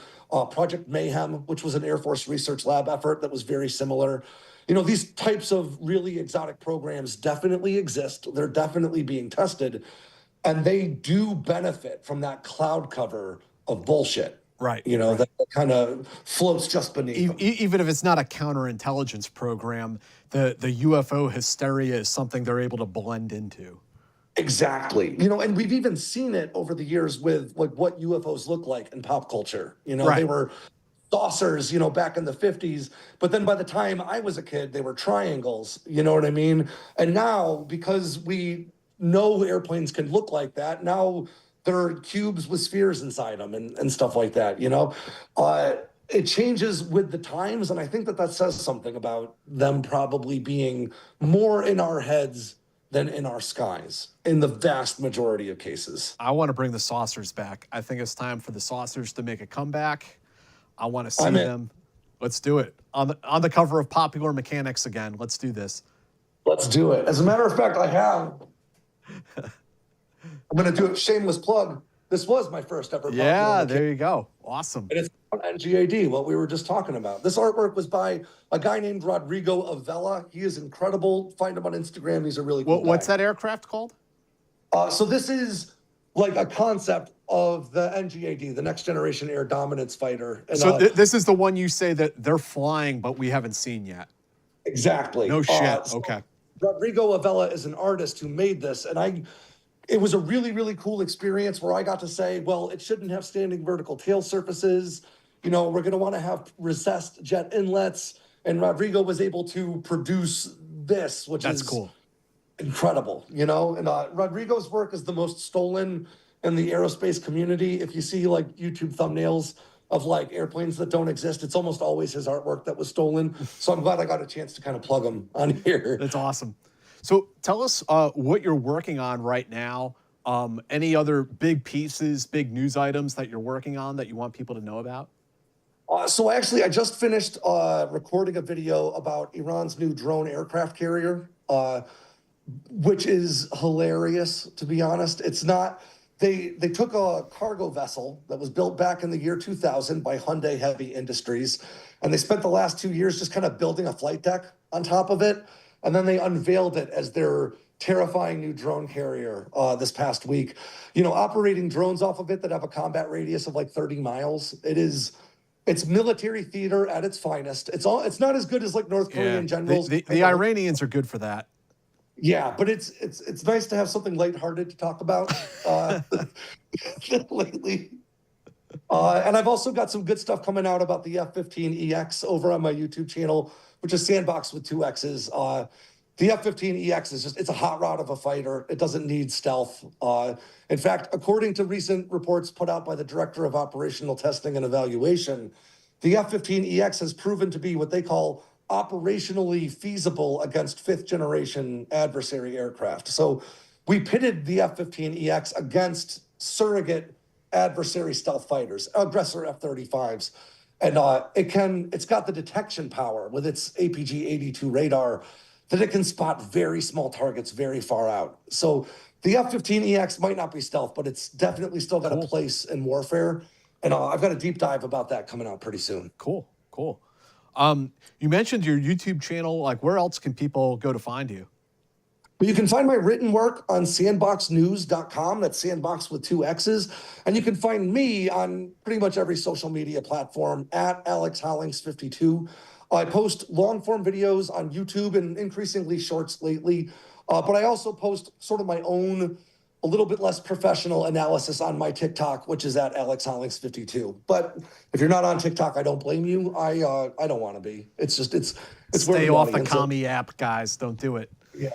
Project Mayhem, which was an Air Force Research Lab effort that was very similar. These types of really exotic programs definitely exist. They're definitely being tested, and they do benefit from that cloud cover of bullshit. Right. That kind of floats just beneath them. Even if it's not a counterintelligence program, the UFO hysteria is something they're able to blend into. Exactly. And we've even seen it over the years with like what UFOs look like in pop culture. They were saucers, back in the 50s. But then by the time I was a kid, they were triangles. You know what I mean? And now, because we know airplanes can look like that, now there are cubes with spheres inside them and stuff like that, It changes with the times, and I think that says something about them probably being more in our heads than in our skies in the vast majority of cases. I want to bring the saucers back. I think it's time for the saucers to make a comeback. I want to see them. Let's do it. On the cover of Popular Mechanics again. Let's do this. Let's do it. As a matter of fact, I have... I'm going to do a shameless plug. This was my first ever. Yeah, there you go. Awesome. And it's on NGAD, what we were just talking about. This artwork was by a guy named Rodrigo Avella. He is incredible. Find him on Instagram. He's a really cool guy. What's that aircraft called? So this is like a concept of the NGAD, the Next Generation Air Dominance Fighter. And, so this is the one you say that they're flying, but we haven't seen yet. Exactly. No shit. Okay. Rodrigo Avella is an artist who made this, and it was a really, really cool experience where I got to say, well, it shouldn't have standing vertical tail surfaces. We're going to want to have recessed jet inlets. And Rodrigo was able to produce this, which is cool. Incredible, And Rodrigo's work is the most stolen in the aerospace community. If you see like YouTube thumbnails of like airplanes that don't exist, it's almost always his artwork that was stolen. So I'm glad I got a chance to kind of plug him on here. That's awesome. So tell us what you're working on right now. Any other big pieces, big news items that you're working on that you want people to know about? So actually, I just finished recording a video about Iran's new drone aircraft carrier, which is hilarious, to be honest. It's not... They took a cargo vessel that was built back in the year 2000 by Hyundai Heavy Industries, and they spent the last 2 years just kind of building a flight deck on top of it. And then they unveiled it as their terrifying new drone carrier this past week. Operating drones off of it that have a combat radius of like 30 miles. It's military theater at its finest. It's not as good as like North Korean generals. The Iranians are good for that. Yeah, but it's nice to have something lighthearted to talk about lately. And I've also got some good stuff coming out about the F-15EX over on my YouTube channel, which is Sandboxx with 2 X's. The F-15EX is it's a hot rod of a fighter. It doesn't need stealth. In fact, according to recent reports put out by the Director of Operational Testing and Evaluation, the F-15EX has proven to be what they call operationally feasible against 5th generation adversary aircraft. So we pitted the F-15EX against surrogate adversary stealth fighters, aggressor F-35s. And it's got the detection power with its APG-82 radar that it can spot very small targets very far out. So the F-15EX might not be stealth, but it's definitely still got a place in warfare. And I've got a deep dive about that coming out pretty soon. Cool. You mentioned your YouTube channel. Like, where else can people go to find you? But you can find my written work on sandboxnews.com. That's Sandboxx with 2 X's. And you can find me on pretty much every social media platform at Alex Hollings 52. I post long-form videos on YouTube and increasingly shorts lately. But I also post sort of my own, a little bit less professional analysis on my TikTok, which is at Alex Hollings 52. But if you're not on TikTok, I don't blame you. I don't want to be. It's Stay off the commie app, guys. Don't do it. Yeah.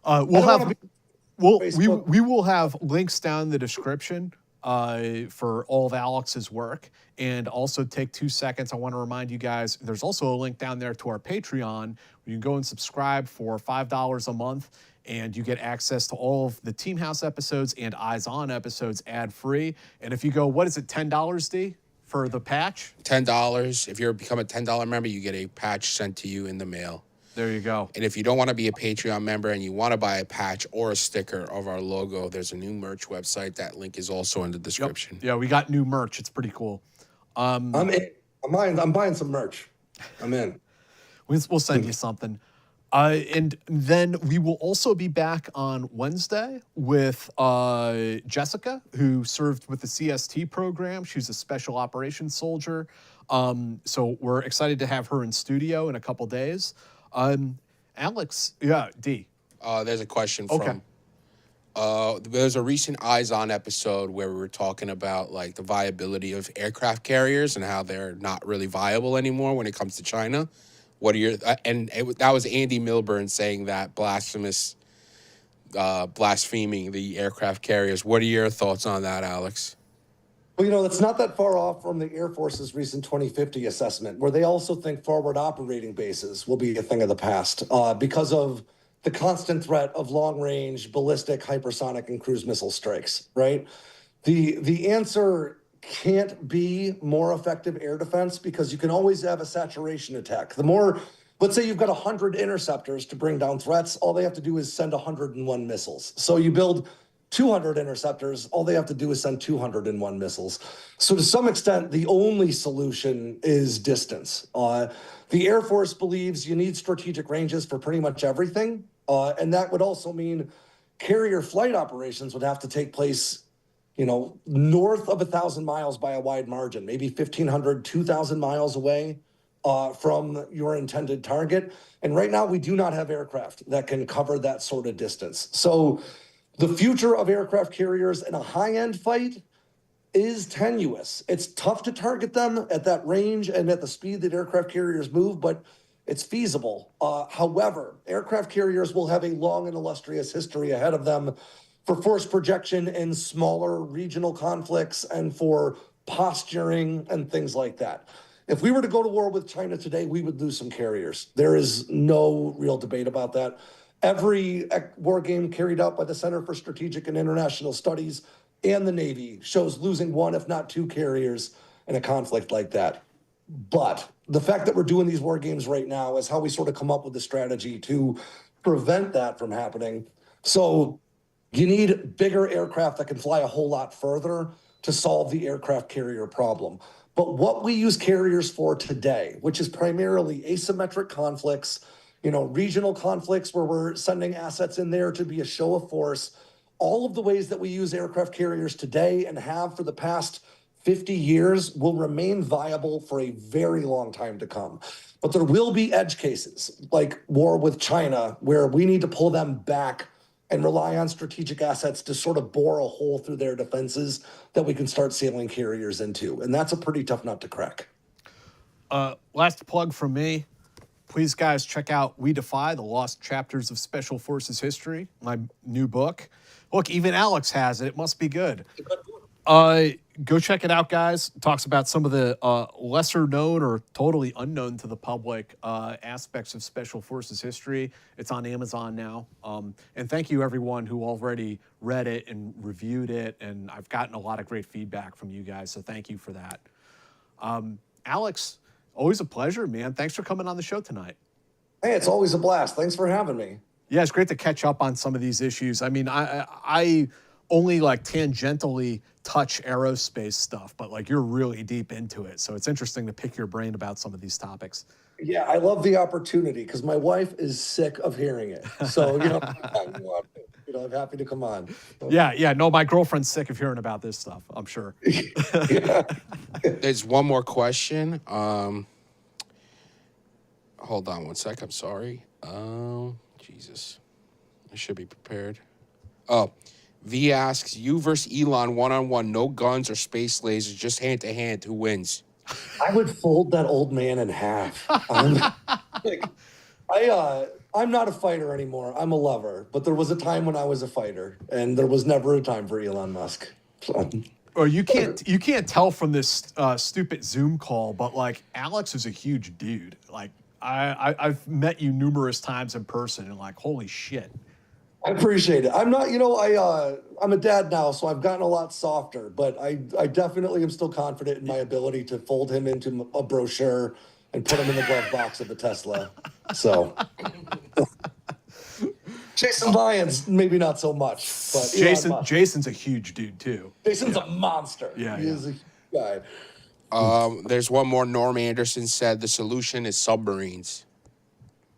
We will have links down in the description for all of Alex's work. And also take 2 seconds. I want to remind you guys, there's also a link down there to our Patreon where you can go and subscribe for $5 a month. And you get access to all of the Team House episodes and Eyes On episodes ad-free. And if you go, what is it, $10, D, for the patch? $10. If you become a $10 member, you get a patch sent to you in the mail. There you go. And if you don't want to be a Patreon member and you want to buy a patch or a sticker of our logo, there's a new merch website. That link is also in the description. Yep. Yeah, we got new merch. It's pretty cool. I'm in. I'm buying some merch. I'm in. We'll send you something. And then we will also be back on Wednesday with Jessica, who served with the CST program. She's a special operations soldier. So we're excited to have her in studio in a couple days. Alex, yeah, D. There's a question from... there's a recent Eyes On episode where we were talking about like the viability of aircraft carriers and how they're not really viable anymore when it comes to China. What are your that was Andy Milburn saying that blaspheming the aircraft carriers. What are your thoughts on that, Alex? Well, it's not that far off from the Air Force's recent 2050 assessment, where they also think forward operating bases will be a thing of the past because of the constant threat of long-range ballistic, hypersonic, and cruise missile strikes, right? The answer can't be more effective air defense because you can always have a saturation attack. Let's say you've got 100 interceptors to bring down threats, all they have to do is send 101 missiles. So you build 200 interceptors, all they have to do is send 201 missiles. So to some extent, the only solution is distance. The Air Force believes you need strategic ranges for pretty much everything. And that would also mean carrier flight operations would have to take place, north of 1,000 miles by a wide margin, maybe 1,500, 2,000 miles away from your intended target. And right now, we do not have aircraft that can cover that sort of distance. So the future of aircraft carriers in a high-end fight is tenuous. It's tough to target them at that range and at the speed that aircraft carriers move, but it's feasible. However, aircraft carriers will have a long and illustrious history ahead of them for force projection in smaller regional conflicts and for posturing and things like that. If we were to go to war with China today, we would lose some carriers. There is no real debate about that. Every war game carried out by the Center for Strategic and International Studies and the Navy shows losing one, if not two carriers in a conflict like that. But the fact that we're doing these war games right now is how we sort of come up with the strategy to prevent that from happening. So you need bigger aircraft that can fly a whole lot further to solve the aircraft carrier problem. But what we use carriers for today, which is primarily asymmetric conflicts, regional conflicts where we're sending assets in there to be a show of force, all of the ways that we use aircraft carriers today and have for the past 50 years will remain viable for a very long time to come. But there will be edge cases like war with China where we need to pull them back and rely on strategic assets to sort of bore a hole through their defenses that we can start sailing carriers into. And that's a pretty tough nut to crack. Last plug from me. Please, guys, check out We Defy, the Lost Chapters of Special Forces History, my new book. Look, even Alex has it. It must be good. Go check it out, guys. It talks about some of the lesser known or totally unknown to the public aspects of Special Forces history. It's on Amazon now. And thank you, everyone who already read it and reviewed it. And I've gotten a lot of great feedback from you guys, so thank you for that. Alex, always a pleasure, man. Thanks for coming on the show tonight. Hey, it's always a blast. Thanks for having me. Yeah, it's great to catch up on some of these issues. I mean, I only like tangentially touch aerospace stuff, but like you're really deep into it. So it's interesting to pick your brain about some of these topics. Yeah, I love the opportunity because my wife is sick of hearing it. So, I'm happy to come on. So. Yeah. No, my girlfriend's sick of hearing about this stuff, I'm sure. Yeah. There's one more question. Hold on one sec. I'm sorry. Jesus. I should be prepared. Oh, V asks, you versus Elon one-on-one, no guns or space lasers, just hand-to-hand. Who wins? I would fold that old man in half. I'm not a fighter anymore. I'm a lover. But there was a time when I was a fighter, and there was never a time for Elon Musk. Or you can't tell from this stupid Zoom call, but like Alex is a huge dude. Like I've met you numerous times in person, and like holy shit. I appreciate it. I'm not, I'm a dad now, so I've gotten a lot softer, but I definitely am still confident in my ability to fold him into a brochure and put him in the glove box of a Tesla. So, Jason Lyons, maybe not so much, but Jason's a huge dude too. Jason's a monster. Yeah, he is a huge guy. There's one more. Norm Anderson said the solution is submarines.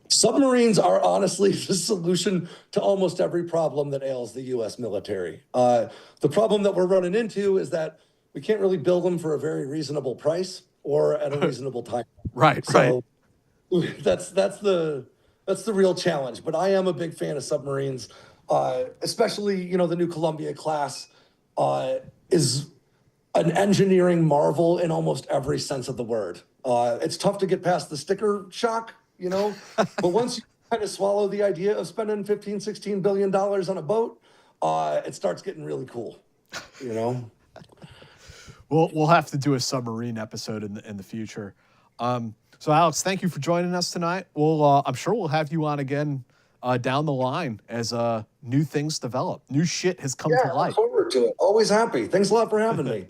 Submarines are honestly the solution to almost every problem that ails the U.S. military. The problem that we're running into is that we can't really build them for a very reasonable price or at a reasonable time. Right. That's the real challenge. But I am a big fan of submarines, especially the new Columbia class is an engineering marvel in almost every sense of the word. It's tough to get past the sticker shock. But once you kind of swallow the idea of spending $15-16 billion on a boat, it starts getting really cool, We'll have to do a submarine episode in the future. So Alex, thank you for joining us tonight. I'm sure we'll have you on again down the line as new things develop. New shit has come to light. Look forward to it. Always happy. Thanks a lot for having me.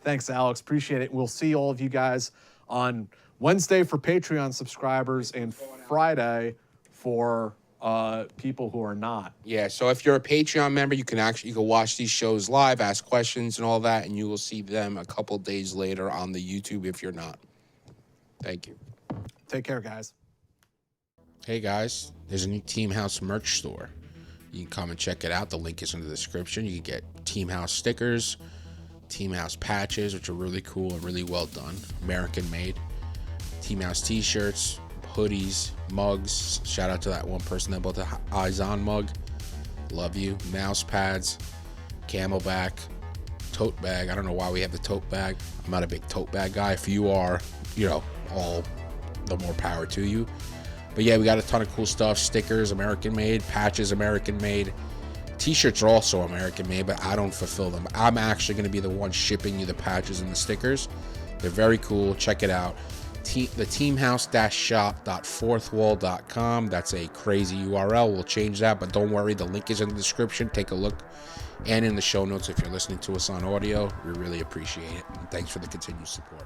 Thanks, Alex. Appreciate it. We'll see all of you guys on Wednesday for Patreon subscribers and Friday for people who are not. Yeah, so if you're a Patreon member, you can watch these shows live, ask questions and all that, and you will see them a couple days later on the YouTube if you're not. Thank you. Take care, guys. Hey, guys, there's a new Team House merch store. You can come and check it out. The link is in the description. You can get Team House stickers, Team House patches, which are really cool and really well done, American made. Team House t-shirts, hoodies, mugs. Shout out to that one person that bought the Eyes On mug. Love you. Mouse pads, Camelback, tote bag. I don't know why we have the tote bag. I'm not a big tote bag guy. If you are, all the more power to you. But yeah, we got a ton of cool stuff. Stickers, American made. Patches, American made. T-shirts are also American made, but I don't fulfill them. I'm actually going to be the one shipping you the patches and the stickers. They're very cool. Check it out. The teamhouse-shop.fourthwall.com. That's a crazy URL. We'll change that, but don't worry. The link is in the description. Take a look. And in the show notes if you're listening to us on audio. We really appreciate it. And thanks for the continued support.